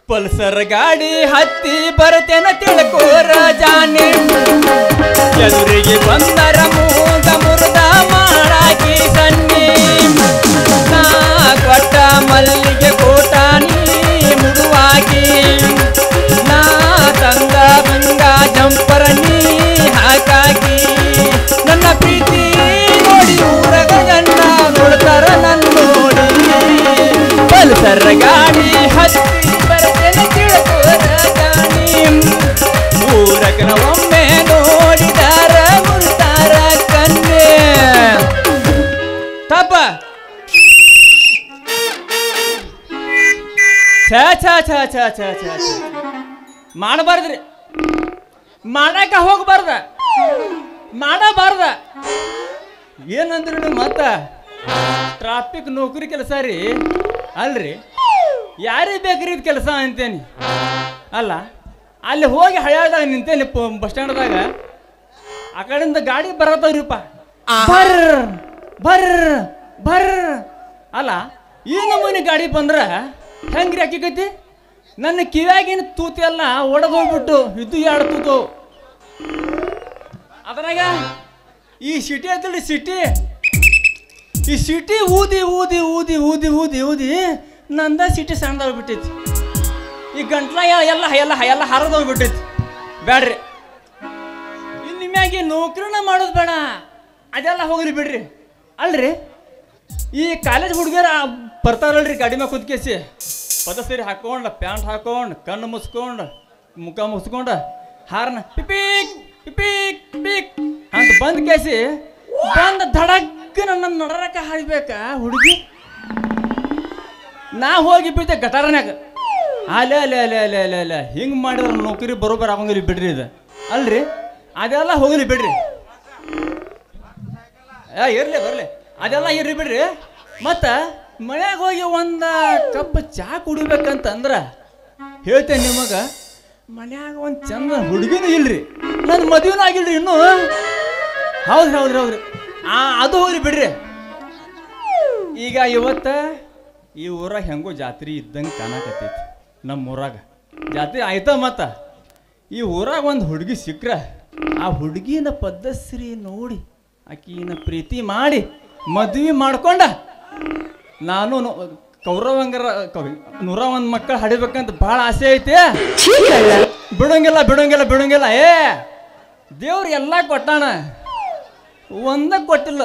Pulsar ಗಾಡಿ ಹತ್ತಿ ಬರ್ತೇನ ತಿಳ್ಕೋರ ಜಾನಿ ಎದುರಿಗೆ ಬಂದರ ಮೂಗ ಮುರಿದ ಮಾಡಾಕಿ ಸನ್ನಿ ನಾ ಕೊಟ್ಟ ಮಲ್ಲಿಗೆ ಕೋಟಾನಿ ಮುಡುವಾಗಿ ನಾ ತಂಗ ಬಂಗ ಜಂಪರನಿ ಹಾಕಾಕಿ ನನ್ನ ಪ್ರೀತಿ ನೋಡಿ ಊರಗ ಜನ ನೋಡ್ತಾರ ನನ್ನ ನೋಡಿ ಪಲ್ಸರ್ ಗಾಡಿ ಹತ್ತಿ ಬರ್ತೇನೆ ತಿಳ್ಕೋರ ಜಾನಿ ಊರಗನ ಒಮ್ಮೆ ನೋಡಿದಾರ ಮುರ್ತಾರ ಕನ್ನೆ ತಪ್ಪ ಮಾಡಬಾರ್ದ್ರಿ ಮಾಡಾಕ ಹೋಗಬಾರ್ದ ಮಾಡಬಾರ್ದ ಏನಂದ್ರಿ ಮತ್ತ ಟ್ರಾಫಿಕ್ ನೌಕರಿ ಕೆಲಸ ರೀ ಅಲ್ರಿ ಯಾರಿಗೆ ಬೇಕ್ರಿ ಇದು ಕೆಲಸ ಅಂತೇನಿ ಅಲ್ಲ ಅಲ್ಲಿ ಹೋಗಿ ಹಳ್ಯಾದಾಗ ನಿಂತೇನಿ ಬಸ್ ಸ್ಟ್ಯಾಂಡ್ದಾಗ ಆ ಕಡೆಯಿಂದ ಗಾಡಿ ಬರತ್ತವ್ರಿಪ್ಪ ಬರ್ರ ಬರ್ರ ಬರ್ರ ಅಲ್ಲ ಈ ನಮೂನಿ ಗಾಡಿ ಬಂದ್ರ ಹೆಂಗ್ರಿ ಹಾಕಿಕೈತಿ ನನ್ನ ಕಿವ್ಯಾಗಿನ ತೂತಿ ಎಲ್ಲ ಒಡೆದೋಗ್ಬಿಟ್ಟು ಇದು ಎರಡು ತೂತು ಅದ್ರಾಗ ಈ ಸಿಟಿ ಅಂತೇಳಿ ಸಿಟಿ ಈ ಸಿಟಿ ಊದಿ ಊದಿ ಊದಿ ಊದಿ ಊದಿ ಊದಿ ನಂದ ಸಿಟಿ ಸಣ್ಣದಾಗ್ಬಿಟ್ಟೈತಿ ಈ ಗಂಟ್ಲ ಎಲ್ಲ ಎಲ್ಲ ಎಲ್ಲ ಹರಿದೋಗ್ಬಿಟ್ಟೈತಿ ಬೇಡ್ರಿ ಇನ್ನು ನಿಮ್ಯಾಗಿ ನೌಕರಿನ ಮಾಡೋದು ಬೇಡ ಅದೆಲ್ಲ ಹೋಗ್ರಿ ಬಿಡ್ರಿ ಅಲ್ರಿ ಈ ಕಾಲೇಜ್ ಹುಡುಗಿಯರ ಬರ್ತಾರಲ್ರಿ ಗಾಡಿ ಮ್ಯಾಗ ಕುದ್ಕೇಸಿ ಪದಸರಿ ಹಾಕೊಂಡು ಪ್ಯಾಂಟ್ ಹಾಕೊಂಡು ಕಣ್ಣು ಮುಚ್ಕೊಂಡು ಮುಖ ಮುಚ್ಕೊಂಡು ಹಾರನ ಪಿಪೀಕ್ ಪಿಪೀಕ್ ಪಿಕ್ ಅಂತ ಬಂದ್ ಕೇಸಿ ಬಂದ ಧಡಕ್ಕ ನನ್ನ ನಡರಕ ಹಾಯ್ಬೇಕಾ ಹುಡುಗಿ ನಾ ಹೋಗಿ ಬಿದ್ದೆ ಗಟಾರನ್ಯಾಗ ಅಲೆ ಅಲೆ ಅಲೆ ಅಲೆ ಅಲೆ ಅಲೆ ಹಿಂಗೆ ಮಾಡಿದ್ರೆ ನೌಕರಿ ಬರೋಬ್ಬರ ಆಗಂಗಿಲ್ಲ ಬಿಡ್ರಿ ಇದು ಅಲ್ರಿ ಅದೆಲ್ಲ ಹೋಗಲಿ ಬಿಡ್ರಿ ಇರ್ಲಿ ಬರ್ಲಿ ಅದೆಲ್ಲ ಇರ್ರಿ ಬಿಡ್ರಿ ಮತ್ತು ಮನ್ಯಾಗ ಹೋಗಿ ಒಂದು ಕಪ್ ಚಾ ಕುಡಿಬೇಕಂತಂದ್ರ ಹೇಳ್ತೇನೆ ನಿಮಗೆ ಮನ್ಯಾಗ ಒಂದು ಚಂದ ಹುಡುಗಿನೂ ಇಲ್ರಿ ನನ್ನ ಮದುವೆನೂ ಆಗಿಲ್ರಿ ಇನ್ನೂ ಹೌದ್ರಿ ಹೌದ್ರಿ ಹೌದ್ರಿ ಅದು ಹೋಗ್ರಿ ಬಿಡ್ರಿ ಈಗ ಇವತ್ತು ಈ ಊರಾಗ ಹೆಂಗೋ ಜಾತ್ರೆ ಇದ್ದಂಗೆ ಕಾಣಕತ್ತೈತಿ ನಮ್ಮ ಊರಾಗ ಜಾತ್ರೆ ಆಯ್ತ ಮತ್ತ ಈ ಊರಾಗ ಒಂದು ಹುಡುಗಿ ಸಿಕ್ಕ್ರ ಆ ಹುಡುಗಿನ ಪದ್ಧತಿ ನೋಡಿ ಆಕಿನ ಪ್ರೀತಿ ಮಾಡಿ ಮದುವೆ ಮಾಡ್ಕೊಂಡ ನಾನು ಕೌರವಂಗರ 101 ಮಕ್ಕಳು ಹಡಿಬೇಕಂತ ಭಾಳ ಆಸೆ ಐತಿ ಬಿಡೋಂಗಿಲ್ಲ ಬಿಡೋಂಗಿಲ್ಲ ಬಿಡೋಂಗಿಲ್ಲ ದೇವ್ರು ಎಲ್ಲ ಕೊಟ್ಟಾನ ಒಂದ ಕೊಟ್ಟಿಲ್ಲ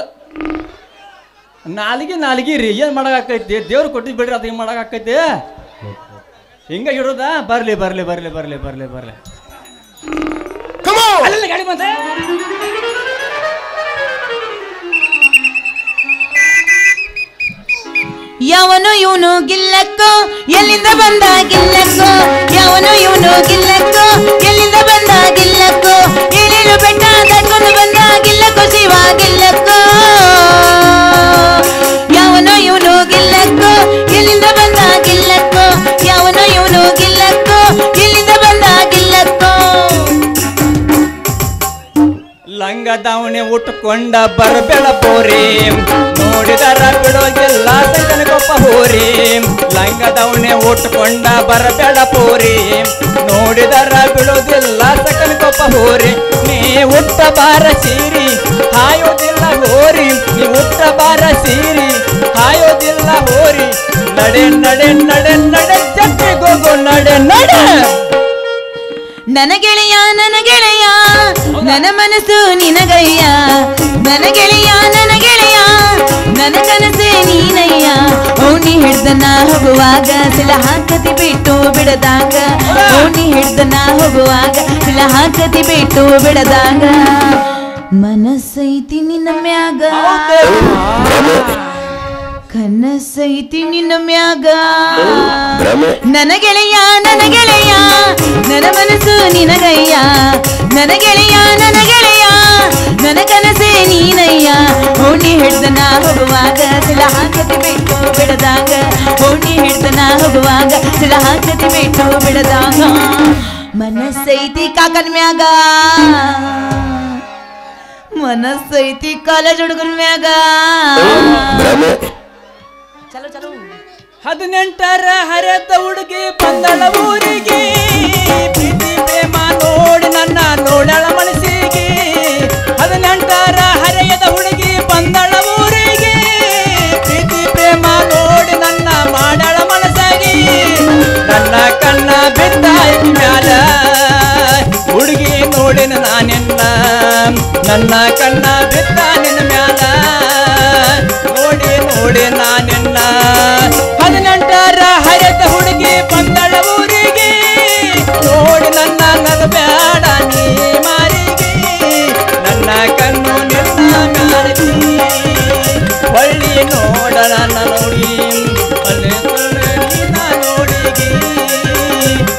ನಾಲಿಗೆ ರೀ ಏನು ಮಾಡಾಕೈತಿ ದೇವ್ರು ಕೊಟ್ಟಿದ್ದು ಬಿಡ್ರಿ ಅದು ಹಿಂಗೆ ಮಾಡಾಕೈತಿ ಹಿಂಗ ಇಡೋದ ಬರ್ಲಿ ಬರ್ಲಿ ಬರ್ಲಿ ಬರ್ಲಿ ಬರ್ಲಿ ಬರ್ಲಿ ಅಲ್ಲ ಗಾಡಿ ಬಂತ ಯಾವನು ಇವನು ಗಿಲ್ಲಕ್ಕೋ ಎಲ್ಲಿಂದ ಬಂದ ಗಿಲ್ಲಕ್ಕೋ ಯಾವನು ಇವನು ಗಿಲ್ಲಕ್ಕೋ ಎಲ್ಲಿಂದ ಬಂದ ಗಿಲ್ಲಕ್ಕೋ ಏಳೇಳು ಬೆಟ್ಟ ದಾಟ್ಕೊಂಡು ಬಂದ ಗಿಲ್ಲಕ್ಕೋ ಶಿವ ಗಿಲ್ಲಕ್ಕೋ ಯಾವನು ಇವನು ಗಿಲ್ಲಕ್ಕೋ ಎಲ್ಲಿಂದ ಬಂದ ಗಿಲ್ಲಕ್ಕೋ ಯಾವನು ಇವನು ಗಿಲ್ಲಕ್ಕೋ ಎಲ್ಲಿಂದ ಬಂದ ಗಿಲ್ಲಕ್ಕೋ ಲಂಗ ದಾವಣೆ ಉಟ್ಕೊಂಡ ಬರಬೇಡ ಪೋರಿ ನೋಡಿದರ ಬಿಡೋಗಿಲ್ಲ ಸಂಗನಗೊಪ್ಪ ಹೋರಿ ಲಂಗ ದಾವಣೆ ಉಟ್ಕೊಂಡ ಬರಬೇಡ ಪೋರಿ ನೋಡಿದರ ಬಿಡೋದಿಲ್ಲ ಸಕನಗೊಪ್ಪ ಹೋರಿ ನೀ ಉಟ್ಟ ಬಾರ ಸೀರಿ ಹಾಯೋದಿಲ್ಲ ಹೋರಿ ನೀ ಉಟ್ಟ ಬಾರ ಸೀರಿ ಹಾಯೋದಿಲ್ಲ ಹೋರಿ ನಡೆ ನಡೆ ನಡೆ ನಡೆ ಜಟ್ಟಿಗೋಗೋ ನಡೆ ನಡೆ ನನ್ನ ಗೆಳೆಯ ನನ್ನ ಮನಸ್ಸು ನಿನಗಯ್ಯ ನನ್ನ ಗೆಳೆಯ ನನ್ನ ಕನಸೆ ನೀನಯ್ಯ ಓಣಿ ಹಿಡ್ದನ ಹೋಗುವಾಗ ಸಿಲ ಹಾಕತಿ ಬಿಟ್ಟು ಬಿಡದಾಗ ಓಣಿ ಹಿಡ್ದನ ಹೋಗುವಾಗ ಸಿಲ ಹಾಕತಿ ಬಿಟ್ಟು ಬಿಡದಾಗ ಮನಸ್ಸೈತಿ ನಿನ್ನ ಮ್ಯಾಗ ಕನಸೈತಿ ನಿನ್ನ ಮ್ಯಾಗ ನನ್ನ ಗೆಳೆಯ ನನ್ನ ಮನಸ್ಸು ನಿನಗಯ್ಯ ನನ್ನ ಗೆಳೆಯ ನನ್ನ ಕನಸೆ ನೀನಯ್ಯ ಓಣಿ ಹಿಡ್ದನ ಹೋಗುವಾಗ ಸಿಲ ಹಾಕತಿ ಬಿಟ್ಟು ಬಿಡದಾಗ ಓಣಿ ಹಿಡ್ದನ ಹೋಗುವಾಗ ಸಿಲ ಹಾಕತಿ ಬಿಟ್ಟು ಬಿಡದಾಗ ಮನಸ್ಸೈತಿ ಕಾಕನ ಮ್ಯಾಗ ಮನಸ್ಸೈತಿ ಕಾಲೇಜ್ ಹುಡುಗನ ಮ್ಯಾಗ ಚಲೋ ಚಲೋ 18ರ ಹರಿದ ಹುಡುಗಿ ಬಂದಳ ಊರಿ ನನ್ನ ಕಣ್ಣ ಬಿತ್ತ ನಿನ್ನ ಮ್ಯಾಲ ನೋಡಿ ನೋಡಿ ನಾನಿನ್ನ 18ರ ಹರಿದ ಹುಡುಗಿ ಬಂದಳ ಊರಿಗೆ ನೋಡಿ ನನ್ನ ನಗಬೇಡ ನೀ ಮಾರಿಗೆ ನನ್ನ ಕಣ್ಣು ನಿನ್ನ ಮ್ಯಾಲಗಿ ಹೊಳ್ಳಿ ನೋಡಳ ನೋಡಿ ಅಲ್ಲಿ ನೀನ ನೋಡಿಗಿ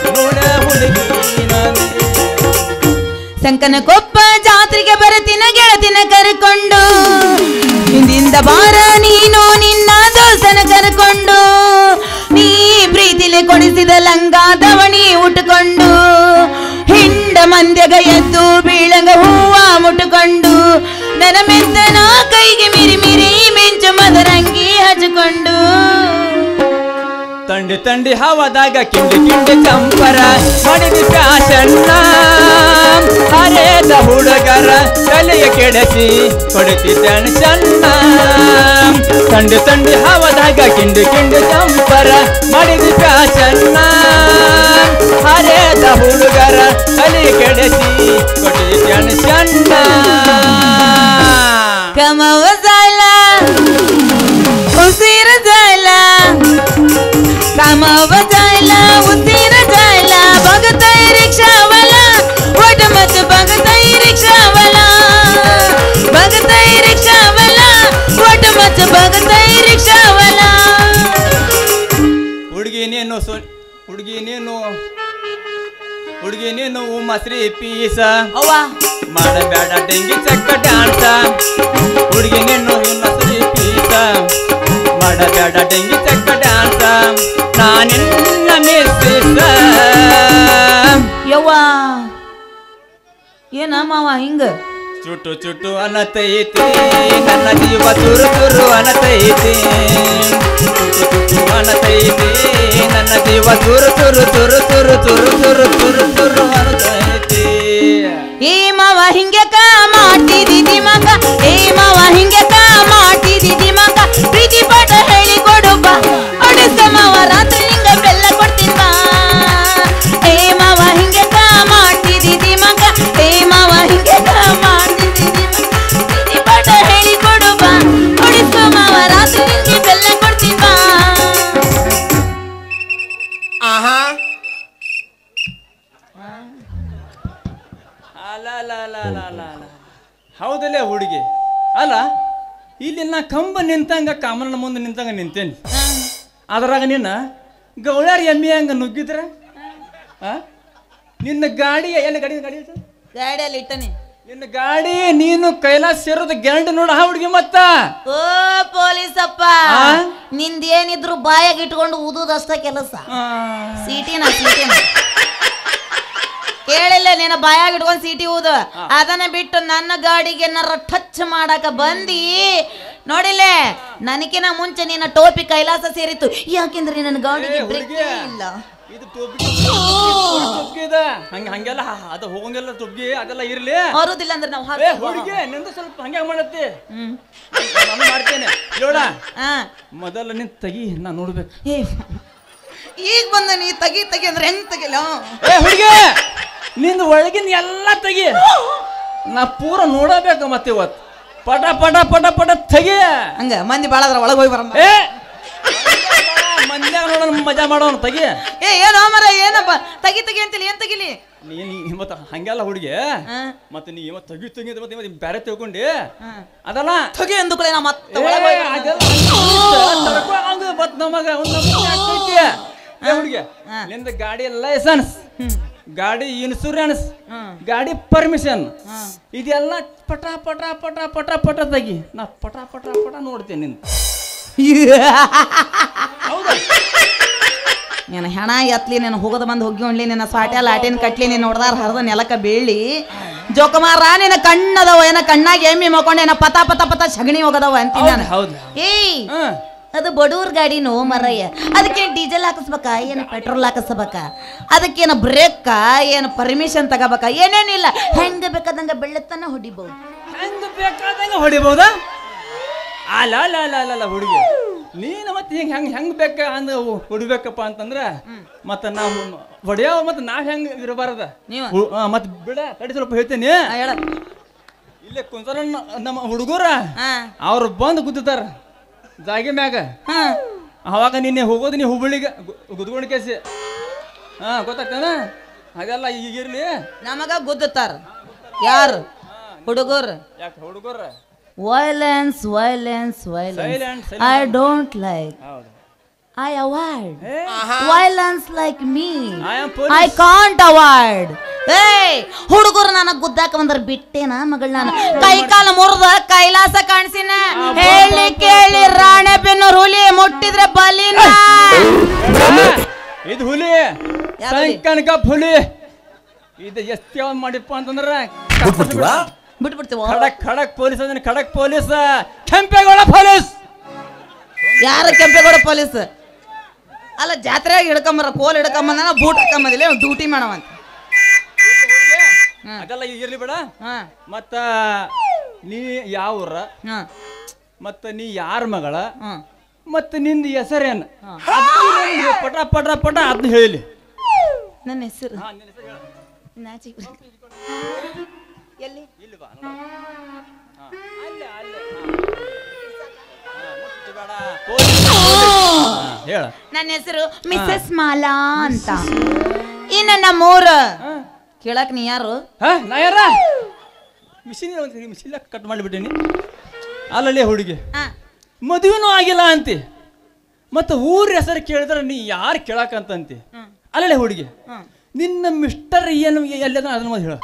ನೋಡ ಹುಡುಗಿ ಸಂಕನಕೊಪ್ಪ ಜಾತ್ರೆಗೆ ಬರತಿನ ಗೆಳತಿನ ಕರ್ಕೊಂಡು ಹಿಂದಿಂದ ಬಾರ ನೀನು ನಿನ್ನ ದೋಸ್ತನ ಕರ್ಕೊಂಡು ನೀ ಪ್ರೀತಿಲೆ ಕೊಡಿಸಿದ ಲಂಗ ದವಣಿ ಉಟ್ಕೊಂಡು ಹಿಂಡ ಮಂದ್ಯಗ ಎದ್ದು ಬೀಳಂಗ ಹೂವ ಮುಟ್ಟುಕೊಂಡು ನನ್ನ ಮೆತ್ತನ ಕೈಗೆ ಮಿರಿ ಮಿರಿ ಮಿಂಚು ಮದರಂಗಿ ಹಚ್ಕೊಂಡು ತಂಡಿ ತಂಡಿ ಹವದಾಗ ಕಿಂಡಿ ಕಿಂಡಿ ಚಂಪರ ಮಾಡಿದ ಫ್ಯಾಷನ್ನ ಹರೇದ ಹುಡುಗರ ತಲೆಯ ಕೆಡಸಿ ಕೊಡುತ್ತಿದ್ದಾನೆ ಚೆನ್ನ ತಂಡಿ ತಂಡಿ ಹವದಾಗ ಕಿಂಡಿ ಕಿಂಡಿ ಚಂಪರ ಮಾಡಿದ ಫ್ಯಾಷನ್ನ ಹರೇದ ಹುಡುಗರ ತಲೆಯ ಕೆಡಸಿ ಕೊಡುತ್ತಿದ್ದಾನೆ ಚೆನ್ನ ಕಮವ ಜಾಲ ಉಸಿರ ಜಾಲ कामाव जायला उतीर जायला बघताय रिक्षावाला वट मत बघताय रिक्षावाला वट मत बघताय रिक्षावाला ಹುಡುಗಿ ನೀನು ಮಸ್ರಿ ಪೀಸ ಅವ್ವ ಮಾಡಬೇಡ ಡೆಂಗಿ ಚಕ್ಕ ಡ್ಯಾನ್ಸ ಹುಡುಗಿ ನೀನು ಮಸ್ರಿ ಪೀಸ ಮಾಡಬೇಡ ಡೆಂಗಿ ಚಕ್ಕ ಡ್ಯಾನ್ಸ ನಾನಿನ್ನ ಮಿಸ್ಸಿಸ ಯವ್ವ ಏನ ಮಾವ ಹಿಂಗ ಚುಟ್ಟು ಚುಟ್ಟು ಅನ್ನತೈತಿ ನನ್ನ ಜೀವ ತುರು ತುರು ಅನ್ನತೈತಿ ಚುಟ್ಟು ಚುಟ್ಟು ಅನ್ನತೈತಿ ನನ್ನ ಜೀವ ತುರು ತುರು ತುರು ತುರು ತುರು ತುರು ತುರು ತುರು ಅನ್ನತೈತಿ ಏ ಮಾವ ಹಿಂಗ್ಯಾಕ ಮಾಡ್ತಿದ್ದಿ ಮಗ ಏ ಮಾವ ಹಿಂಗ್ಯಾಕ ಮಾಡ್ತಿದ್ದಿ ಮಗ ಪ್ರೀತಿ ಪಾಠ ಹೇಳಿ ಕೊಡು ಬಾ ಅಡಿಸ ಮಾವ ರಾತ್ರಿ ನಿಂಗ ಬೆಲ್ಲ ಕೊಡ್ತೀನಿ ಬಾ ಏ ಮಾವ ಹಿಂಗ್ಯಾಕ ಮಾಡ್ತಿದ್ದಿ ಮಗ ಏ ಮಾವ ಹಿಂಗ್ಯಾಕ ಮಾಡ್ತಿದ್ದಿ ಮಗ ಪ್ರೀತಿ ಪಾಠ ಹೇಳಿ ಕೊಡು ಬಾ ಅಡಿಸ ಮಾವ ರಾತ್ರಿ ನಿಂಗೆ ಬೆಲ್ಲ ಕೊಡ್ತೀನಿ ಬಾ ಆಹಾ ಹೌದಲ್ಲೇ ಹುಡುಗಿ ಅಲ್ಲ ಇಲ್ಲಿ ನಾ ಕಂಬ ನಿಂತಂಗ ಕಾಮನ ಮುಂದೆ ನಿಂತಂಗ ನಿಂತೇನಿ ಅದ್ರಾಗ ನಿನ್ನ ಗೌಳ್ಯಾರ ಎಮ್ಮೆ ಹಂಗ ನುಗ್ಗಿದ್ರ ನಿನ್ನ ಗಾಡಿ ಎಲ್ಲಿ ಗಾಡಿ ಗಾಡಿ ಗಾಡಿಯಲ್ಲಿ ಇಟ್ಟನಿ ನಿನ್ನ ಗಾಡಿ ನೀನು ಕೈಲಾಸ ಸೇರೋದು ಗ್ಯಾರಂಟಿ ನೋಡ ಹುಡುಗಿ ಮತ್ತ ಓ ಪೊಲೀಸಪ್ಪ ನಿಂದೇನಿದ್ರು ಬಾಯಾಗ ಇಟ್ಕೊಂಡು ಊದುದಷ್ಟ ಕೆಲಸ ಸೀಟಿನ ಕೇಳಿಲ್ಲ ನೀನ ಬಾಯಾಗ ಇಟ್ಕೊಂಡು ಸೀಟಿ ಊದು ಅದನ್ನ ಬಿಟ್ಟು ನನ್ನ ಗಾಡಿಗೆ ಏನಾರ ಟಚ್ ಮಾಡಕ ಬಂದಿ ನೋಡಿಲ್ಲೇ ನನಗಿನ ಮುಂಚೆ ನಿನ್ನ ಟೋಪಿ ಕೈಲಾಸ ಸೇರಿತ್ತು ಯಾಕೆಂದ್ರೆ ನನ್ನ ಗಾಡಿಗೆ ಬ್ರೇಕ್ ಇಲ್ಲ ಇದು ಹಂಗೆಲ್ಲ ಅದು ಹೋಗಂಗೆಲ್ಲ ತುಬ್ಗಿ ಅದೆಲ್ಲ ಇರ್ಲಿ ಬರುದಿಲ್ಲ ಅಂದ್ರೆ ನಾವು ಹುಡುಗಿ ನಿಂದು ಸ್ವಲ್ಪ ಹಂಗೆ ಮಾಡತ್ತೆ ನಾನು ಮಾಡ್ತೇನೆ ನೋಡ ಮೊದಲ ನಿನ್ ತೆಗಿ ನಾ ನೋಡ್ಬೇಕು ಈಗ ಬಂದ ನೀ ತೆಗಿ ತೆಗಿ ಅಂದ್ರೆ ಹೆಂಗ್ ತೆಗಿಲ್ಲ ಹುಡುಗಿ ನಿಂದು ಒಳಗಿನ ಎಲ್ಲ ತೆಗಿ ನಾ ಪೂರ ನೋಡಬೇಕು ಮತ್ತೆ ಇವತ್ತು ಪಟ ಪಟ ಪಟ ಪಟ ತೆಗಿ ಹಂಗ ಮಂದಿ ಬಾಳದ್ರ ಒಳಗೆ ಹೋಗಿ ಬರಮ್ಮ ಮಂದ್ಯಾಗ ನೋಡೋಣ ಮಜಾ ಮಾಡೋಣ ತೆಗಿ ಏನೋ ಮರ ಏನಪ್ಪ ತೆಗಿ ತೆಗಿ ಅಂತಿಲ್ಲ ಏನ್ ತೆಗಿಲಿ ನೀನ್ ಮತ್ತ ಹಂಗೆಲ್ಲ ಹುಡುಗಿ ಮತ್ತೆ ನೀ ಇವತ್ತು ತೆಗಿ ತೆಗಿ ಮತ್ತೆ ಬೇರೆ ತಿಳ್ಕೊಂಡಿ ಅದಲ್ಲ ತೆಗಿ ಅಂದುಕೊಳ್ಳಿ ನಾ ಮತ್ತೆ ನಮಗ ಹುಡುಗಿ ನಿಂದ ಗಾಡಿ ಲೈಸೆನ್ಸ್ ಗಾಡಿ ಇನ್ಸೂರೆನ್ಸ್ ಗಾಡಿ ಪರ್ಮಿಷನ್ ಇದೆಲ್ಲ ಪಟ ಪಟ ಪಟ ಪಟ ಪಟ ತೆಗಿ ನಾ ಪಟ ಪಟ ಪಟ ನೋಡ್ತೇನೆ ನಿಂದ ನೀನು ಹೆಣ ಎತ್ಲಿ ನೀನು ಹೋಗೋದು ಬಂದು ಹೋಗಿ ಉಣ್ಲಿ ನಿನ್ನ ಸ್ವಾಟ್ಯ ಲಾಟಿನ ಕಟ್ಲಿ ನೀನು ನೋಡ್ದಾರ ಹರಿದ ನೆಲಕ್ಕ ಬೀಳಿ ಜೋಕುಮಾರ ನಿನ್ನ ಕಣ್ಣದವ ಏನ ಕಣ್ಣಾಗಿ ಎಮ್ಮಿ ಮಕ್ಕೊಂಡು ಏನ ಪತ ಪತ ಪತ ಸಗಣಿ ಹೋಗದವ ಅಂತೀನಿ ನಾನು ಏಯ್ ಅದು ಬಡೂರ್ ಗಾಡಿನೋ ಮರಯ್ಯ ಅದಕ್ಕೆ ಡೀಸೆಲ್ ಹಾಕಿಸ್ಬೇಕಾ ಏನು ಪೆಟ್ರೋಲ್ ಹಾಕಿಸ್ಬೇಕಾ ಅದಕ್ಕೇನು ಬ್ರೇಕ್ ಏನು ಪರ್ಮಿಷನ್ ತಗೋಬೇಕಾ ಏನೇನಿಲ್ಲ ಹೆಂಗ ಬೇಕಾದಂಗ ಬೆಳ್ಳತನ ಹೊಡಿಬಹುದು ಹೆಂಗ ಬೇಕಾದಂಗ ಹೊಡಿಬಹುದಾ ಅಲ್ಲ ಅಲ್ಲ ಅಲ್ಲ ಅಲ್ಲ ಹುಡುಗಿ ನೀನು ಮತ್ತೆ ಹಿಂಗೆ ಹೆಂಗೆ ಹೆಂಗೆ ಬೇಕ ಅಂದ ಹೊಡಿಬೇಕಪ್ಪ ಅಂತಂದ್ರೆ ಮತ್ತೆ ನಾವು ಹೊಡೆಯವ ಮತ್ತೆ ನಾವ್ ಹೆಂಗೆ ಇರಬಾರದ ನೀವು ಮತ್ತೆ ಬಿಡ ತಡಿ ಸ್ವಲ್ಪ ಹೇಳ್ತೇನೆ ಇಲ್ಲೇ ಕುಂತಾರ ನಮ್ಮ ಹುಡುಗರ ಹಾ ಅವ್ರು ಬಂದು ಗುದ್ದಾರ ಜಾಗಿ ಮ್ಯಾಗ. ಹಾ ಅವಾಗ ನಿನ್ನೆ ಹೋಗೋದು ನೀ ಹುಬ್ಬಳ್ಳಿಗೆ ಗುದ್ಕೊಂಡು ಕೇಸಿ. ಹಾ ಗೊತ್ತಾಗ್ತಾನ ಅದೆಲ್ಲ ಈಗಿರ್ಲಿ. ನಮಗ ಗುದ್ದುತ್ತಾರ ಯಾರು ಹುಡುಗರು. ಯಾಕೆ ಹುಡುಗರ violence violence violence I don't like. ಹೌದು I avoid violence like me. I am police. I can't avoid. Hey, ಹುಡುಗರು ನನಗೆ ಗುದ್ದಾಕ ಬಂದ್ರ ಬಿಟ್ಟೇನ ಮಗಳ ನಾನು ಕೈ ಕಾಲ ಮುರಿದ ಕೈಲಾಸ ಕಾಣಿಸಿನ ಹೇಳಿ ಕೇಳಿ ರಾಣೆಬೆನ್ನೂರು ಹುಲಿ ಮುಟ್ಟಿದ್ರೆ ಬಲಿನ. ಇದು ಹುಲಿ ಕನಕಪ್ಪ ಹುಲಿ. ಇದು ಎಷ್ಟು ಮಾಡಿಪ್ಪ ಅಂತಂದ್ರ ಬಿಟ್ಬಿಡ್ತೀವ. ಖಡಕ್ ಖಡಕ್ ಪೊಲೀಸ್ ಅದನ್ನ ಖಡಕ್ ಪೊಲೀಸ್ ಕೆಂಪೇಗೌಡ ಪೊಲೀಸ್. ಯಾರ ಕೆಂಪೇಗೌಡ ಪೊಲೀಸ್ ಅಲ್ಲ ಜಾತ್ರೆಯಾಗಿ ಹಿಡ್ಕೊಂಬರ ಕೋಲ್ ಹಿಡ್ಕೊಂಬಂದ ಬೂಟ್ ಹಾಕೊಂಬದಿಲ್ಲ ಡ್ಯೂಟಿ ಮಾಡವಂತ. ಅದೆಲ್ಲ ಇರ್ಲಿ ಬೇಡ. ಹಾ ಮತ್ತ ನೀ ಯಾವ್ರ ಹಾ ಮತ್ತ ನೀ ಯಾರ ಮಗಳ ಹಾ ಮತ್ತ ನಿಂದ ಹೆಸರೇನು ಪಟ ಪಟ ಪಟ ಅದನ್ನ ಹೇಳಿ. ನನ್ನ ಹೆಸರು ನಾಚಿಕೆ ಎಲ್ಲಿ ಇಲ್ವಾ ಹೇಳ. ನನ್ನ ಹೆಸರು ಮಿಸಸ್ ಮಾಲಾ ಅಂತ. ಇನ್ನ ನಮ್ಮೂರ ಕೇಳಕ್ ನೀ ಯಾರು? ನಾ ಯಾರ ಮಿಷಿನ್ ಮಿಷಿನ್ ಕಟ್ ಮಾಡಿಬಿಟ್ಟೇನಿ. ಅಲ್ಲಲ್ಲಿ ಹುಡುಗಿ ಮದುವೆನೂ ಆಗಿಲ್ಲ ಅಂತಿ ಮತ್ತ ಊರ ಹೆಸರು ಕೇಳಿದ್ರೆ ನೀ ಯಾರು ಕೇಳಕಂತಂತಿ. ಅಲ್ಲೇ ಹುಡುಗಿ ನಿನ್ನ ಮಿಸ್ಟರ್ ಏನು ಎಲ್ಲದ ಅದನ್ನ ಹೇಳ.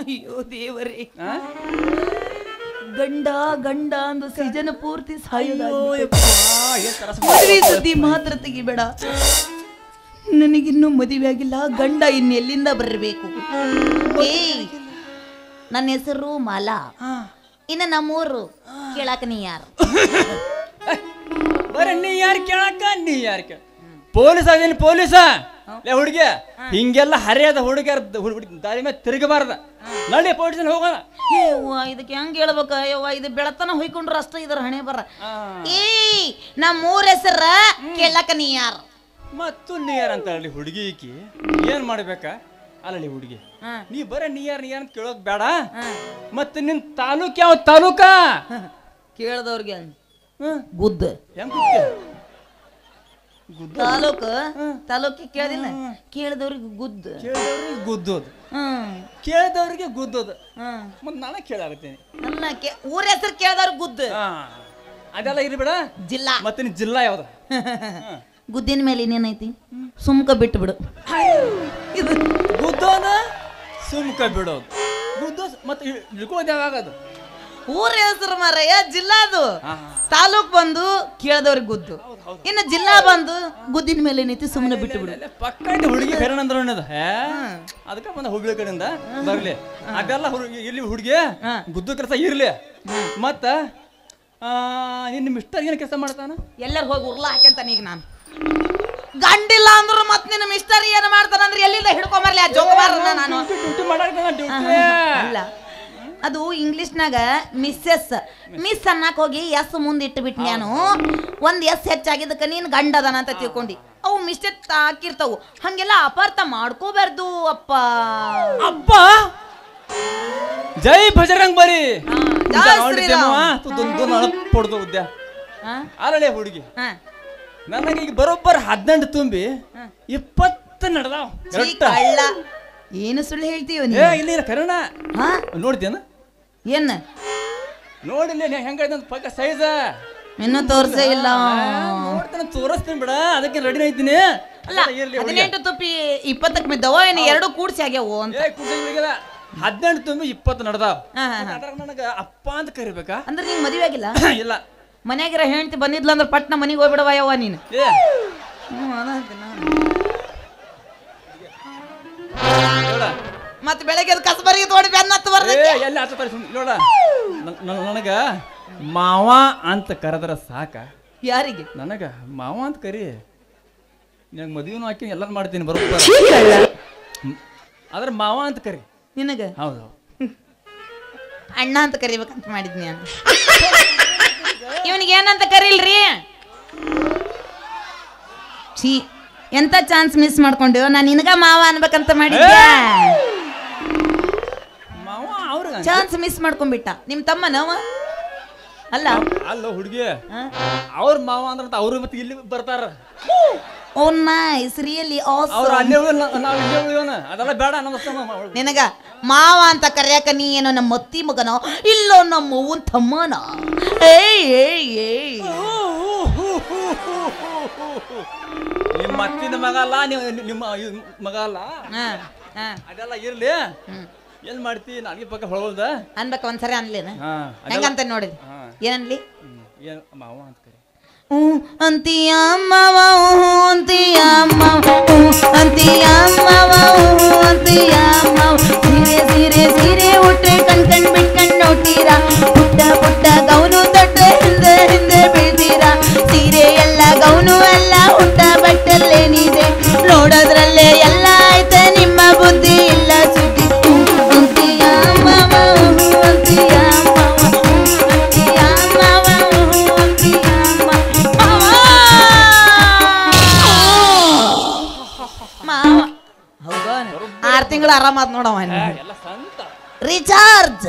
ಅಯ್ಯೋ ದೇವರೇ, ಗಂಡ ಗಂಡ ಅಂದು ಸೀಜನ್ ಪೂರ್ತಿ ಮದುವೆ ಸುದ್ದಿ ಮಾತ್ರ ತೆಗಿಬೇಡ. ನನಗಿನ್ನೂ ಮದುವೆ ಆಗಿಲ್ಲ, ಗಂಡ ಇನ್ನೆಲ್ಲಿಂದ ಬರಬೇಕು. ನನ್ನ ಹೆಸರು ಮಾಲಾ. ಇನ್ನು ನಮ್ಮೂರು ಕೇಳಾಕ ನೀ ಯಾರು? ಬರೀ ನೀ ಯಾರು ಕೇಳಾಕ ನೀ ಯಾರು ಕೇಳ ಪೊಲೀಸ್ ಅದೇನು ಪೊಲೀಸ ಹುಡುಗಿ ಹಿಂಗೆಲ್ಲ ಹರಿಯದ ಹುಡುಗಿಯರ ದಾರಿ ಮೇಲೆ ತಿರುಗಬಾರ್ದ. ನಡಿ ಪೊಲೀಸ್ ಹೋಗೋಣ. ಇದಕ್ಕೆ ಹೆಂಗ್ ಹೇಳ್ಬೇಕ ಯವ್ವ, ಇದು ಬೆಳತನ ಹೊಯ್ಕೊಂಡ್ರ ಅಷ್ಟ ಇದರ ಹಣೆ ಬರ. ನಮ್ಮೂರ ಹೆಸರ ಕೇಳಾಕ ನೀ ಯಾರು? ಮತ್ತು ನೀ ಯಾರ ಅಂತ ಹೇಳಿ ಹುಡುಗಿ ಈಕಿ ಏನ್ ಮಾಡ್ಬೇಕ? ಅಲ್ಲಲ್ಲಿ ಹುಡುಗಿ ನೀ ಬರ ನೀ ಯಾರು ಅಂತ ಕೇಳೋಕ್ ಬೇಡ. ಮತ್ತೆ ನಿನ್ ತಾಲೂಕ್ ಯಾವ ತಾಲೂಕ ಕೇಳದವ್ರಿಗೆ ಗುದ್ದ ಹೆಂಗ್ ತಾಲೂಕ್ ತಾಲೂಕಿ ಕೇಳದಿಲ್ಲ, ಕೇಳಿದವ್ರಿಗೆ ಗುದ್ದ ಗುದ್ದೋದು ಕೇಳಿದವ್ರಿಗೆ ಗುದ್ದೋದು. ಮತ್ ನಾನೇ ಕೇಳಾಗತ್ತೇನೆ ನನ್ನ ಊರ ಹೆಸರು ಕೇಳಿದವ್ರಿಗೆ ಗುದ್ದ. ಅದೆಲ್ಲ ಇರ್ಬೇಡ. ಜಿಲ್ಲಾ ಮತ್ತೆ ನಿನ್ ಜಿಲ್ಲಾ ಯಾವ್ದ? ಗುದ್ದಿನ ಮೇಲೆ ಇನ್ನೇನೈತಿ? ಸುಮ್ಕ ಬಿಟ್ಟು ಬಿಡು. ಇದು ಗುದ್ದೋದ ಸುಮ್ಕ ಬಿಡೋದು ಗುದ್ದೋ ಮತ್ತೆ ಇಳ್ಕೊಳ್ಳೋದು ಯಾವಾಗದು? ಊರ ಹೆಸರು ಮಾರಯ್ಯ, ಜಿಲ್ಲಾ ಅದು. ತಾಲೂಕ್ ಬಂದು ಕೇಳದವ್ರಿಗೆ ಗುದ್ದು, ಇನ್ನು ಜಿಲ್ಲಾ ಬಂದು ಗುದ್ದಿನ ಮೇಲೆ ಏನೈತಿ ಸುಮ್ಮನೆ ಬಿಟ್ಟು ಬಿಡು. ಪಕ್ಕ ಹುಡುಗಿ ಕರಣ ಅಂದ್ರ ಅದಕ್ಕೆ ಬಂದ ಹುಬ್ಳಿ ಕಡೆಯಿಂದ ಬರ್ಲಿ. ಅದೆಲ್ಲ ಇಲ್ಲಿ ಹುಡುಗಿ ಗುದ್ದು ಕೆಲಸ ಇರ್ಲಿ. ಮತ್ತ ನಿನ್ನ ಮಿಸ್ಟರ್ ಏನ್ ಕೆಲಸ ಮಾಡ್ತಾನ? ಎಲ್ಲರೂ ಹೋಗಿ ಉರ್ಲಾ ಹಾಕ್ಯಂತಾನ. ಈಗ ನಾನು ಗಂಡಿಲ್ಲ ಅಂದ್ರು ಮತ್ ನಿನ್ನ ಮಿಸ್ಟರ್ ಏನ್ ಮಾಡ್ತಾನ ಅಂದ್ರೆ ಎಲ್ಲಿಂದ ಹಿಡ್ಕೊಂಬರ್ಲಿ ಆ ಜೋಕುಮಾರನ್ನ ನಾನು. ಡ್ಯೂಟಿ ಮಾಡಾಕ ಇಲ್ಲ, ಅದು ಇಂಗ್ಲಿಷ್ನಾಗ ಮಿಸ್ಸೆಸ್ ಮಿಸ್ ಅನ್ನಕ್ ಹೋಗಿ ಎಸ್ ಮುಂದೆ ಇಟ್ಟು ನಾನು ಒಂದ್ ಎಸ್ ಹೆಚ್ಚಾಗಿದ್ದಕ್ಕ ನೀನ್ ಗಂಡ ಅದಾನ ಅಂತ ತಿಳ್ಕೊಂಡಿ. ಅವು ಮಿಸ್ಟೇಕ್ ಹಾಕಿರ್ತಾವು, ಹಂಗೆಲ್ಲ ಅಪಾರ್ಥ ಮಾಡ್ಕೋಬಾರ್ದು. ಅಪ್ಪ ಅಪ್ಪ ಜೈ ಬಜರಂಗ್ ಬಲಿ. ಅರಳೆ ಹುಡುಗಿ ನನಗೆ ಈಗ ಬರೋಬ್ಬರ 18 ತುಂಬಿ 20 ನಡೆದಾವ. ಏನು ಸುಳ್ಳು ಹೇಳ್ತೀವ? ಇಲ್ಲಿ ಕರೋಣ ನೋಡ್ತೇನ? ಏನ್ ನೋಡಿಲ್ಲ ಹೆಂಗ ಪಕ್ಕ ಸೈಜ ಇನ್ನೂ ತೋರ್ಸೇ ಇಲ್ಲ. ನೋಡ್ತಾನೆ ತೋರಿಸ್ತೀನಿ ಬಿಡ, ಅದಕ್ಕೆ ರೆಡಿ ಐತೀನಿ. ಅಲ್ಲ 18 ತುಪ್ಪಿ 20ಕ್ಕೆ ಬಿದ್ದವ, ಏನು ಎರಡು ಕೂಡ್ಸಿ ಆಗ್ಯಾವು ಅಂತ. 18 ತುಂಬಿ 20 ನಡೆದಾವ. ನನಗ ಅಪ್ಪ ಅಂತ ಕರಿಬೇಕಾ? ಅಂದ್ರೆ ನಿಂಗೆ ಮದುವೆ ಆಗಿಲ್ಲ? ಇಲ್ಲ. ಮನ್ಯಾಗಿರ ಹೆಂಡತಿ ಬಂದಿದ್ಲ ಅಂದ್ರೆ ಪಟ್ನ ಮನೆಗೆ ಹೋಗ್ಬಿಡವ ಯವ್ವ ನೀನು. ಮತ್ತೆ ಬೆಳಗ್ಗೆ ಕಸಬರಿಗೆ ತೋಡಿ ಬೆನ್ನತ್ತು ಬರ್ತೈತಿ. ಎಲ್ಲಿ ಆತ ನೋಡ, ನನಗ ಮಾವ ಅಂತ ಕರೆದ್ರ ಸಾಕ. ಯಾರಿಗೆ? ನನಗ ಮಾವ ಅಂತ ಕರಿ. ನಿನಗೆ ಮದುವೆನೂ ಹಾಕಿ ಎಲ್ಲ ಮಾಡ್ತೀನಿ ಬರೋಬ್ಬರ. ಆದ್ರೆ ಮಾವ ಅಂತ ಕರಿ. ನಿನಗ? ಹೌದು. ಅಣ್ಣ ಅಂತ ಕರಿಬೇಕಂತ ಮಾಡಿದ್ನಿ ನಾನು. ಇವನಿಗೆ ಏನಂತ ಕರೀಲ್ರಿ? ಛೀ, ಎಂತ ಚಾನ್ಸ್ ಮಿಸ್ ಮಾಡ್ಕೊಂಡೆ. ನಾನು ನಿನಗ ಮಾವ ಅನ್ಬೇಕಂತ ಮಾಡಿದ್ದೆ. ಮಾವ ಅವ್ರಿಗೆ ಚಾನ್ಸ್ ಮಿಸ್ ಮಾಡ್ಕೊಂಡ್ಬಿಟ್ಟ ನಿಮ್ ತಮ್ಮ ನಾವ ಅಲ್ಲ ಅಲ್ಲ ಹುಡುಗಿ ಅವ್ರ ಮಾವ ಅಂದ್ರ ಅವ್ರು ಮತ್ತೆ ಇಲ್ಲಿ ಬರ್ತಾರ ಓ ನೈಸ್ ರಿಯಲಿ ಅವ್ರು ಅಲ್ಲೇ ನಾವು ಇಲ್ಲೇ ಉಳಿಯೋಣ ಅದೆಲ್ಲ ಬೇಡ ನಿನಗ ಮಾವ ಅಂತ ಕರ್ಯಾಕ ನೀ ಏನೋ ನಮ್ಮ ಅತ್ತಿ ಮಗನೋ ಇಲ್ಲೋ ನಮ್ಮ ಅವ್ವನ್ ತಮ್ಮನ ಏಯ್ ಏಯ್ ಏಯ್ ನಿಮ್ಮ ಅತ್ತಿನ ಮಗ ಅಲ್ಲ ನಿಮ್ಮ ಮಗ ಅಲ್ಲ ಅದೆಲ್ಲ ಇರ್ಲಿ ಏನ್ ಮಾಡ್ತಿ ನನಗೆ ಪಕ್ಕ ಹೊಳವಲ್ದ ಅನ್ಬೇಕ ಒಂದ್ಸರಿ ಅನ್ಲೇನ ಹೆಂಗಂತ ನೋಡಿದ್ ಏನನ್ಲಿ ಮಾವ ಅಂತ ಕರಿ ಅಂತೀಯ ಮಾವ ಅಂತೀಯ ಮಾವ ಅಂತೀಯ ಮಾವ ಅಂತೀಯ ಮಾವ ಸೀರೆ ಸೀರೆ ಸೀರೆ ಉಟ್ರೆ ಕಣ್ ಬಿಟ್ಕಂಡ್ ನೋಡ್ತೀರಾ ಪುಟ್ಟ ಪುಟ್ಟ ಗೌನು ತೊಟ್ರೆ ಹಿಂದೆ ಹಿಂದೆ ಬೀಳ್ತೀರಾ ಸೀರೆ ಎಲ್ಲ ಗೌನು ಎಲ್ಲ ಹುಟ್ಟ ಬಟ್ಟಲ್ಲೇನಿದೆ ನೋಡೋದ್ರಲ್ಲೇ ಎಲ್ಲ ಐತೆ ನಿಮ್ಮ ಬುದ್ಧಿ ಇಲ್ಲ ಸುದ್ದಿ ಅಂತೀಯ ಮಾವ ಅಂತೀಯ ಮಾವ ಅಂತೀಯ ಮಾವ ಅಂತೀಯ ಮಾವ ಹೌದಾ 6 ತಿಂಗಳು ಆರಾಮಾತ್ ನೋಡವ ರೀಚಾರ್ಜ್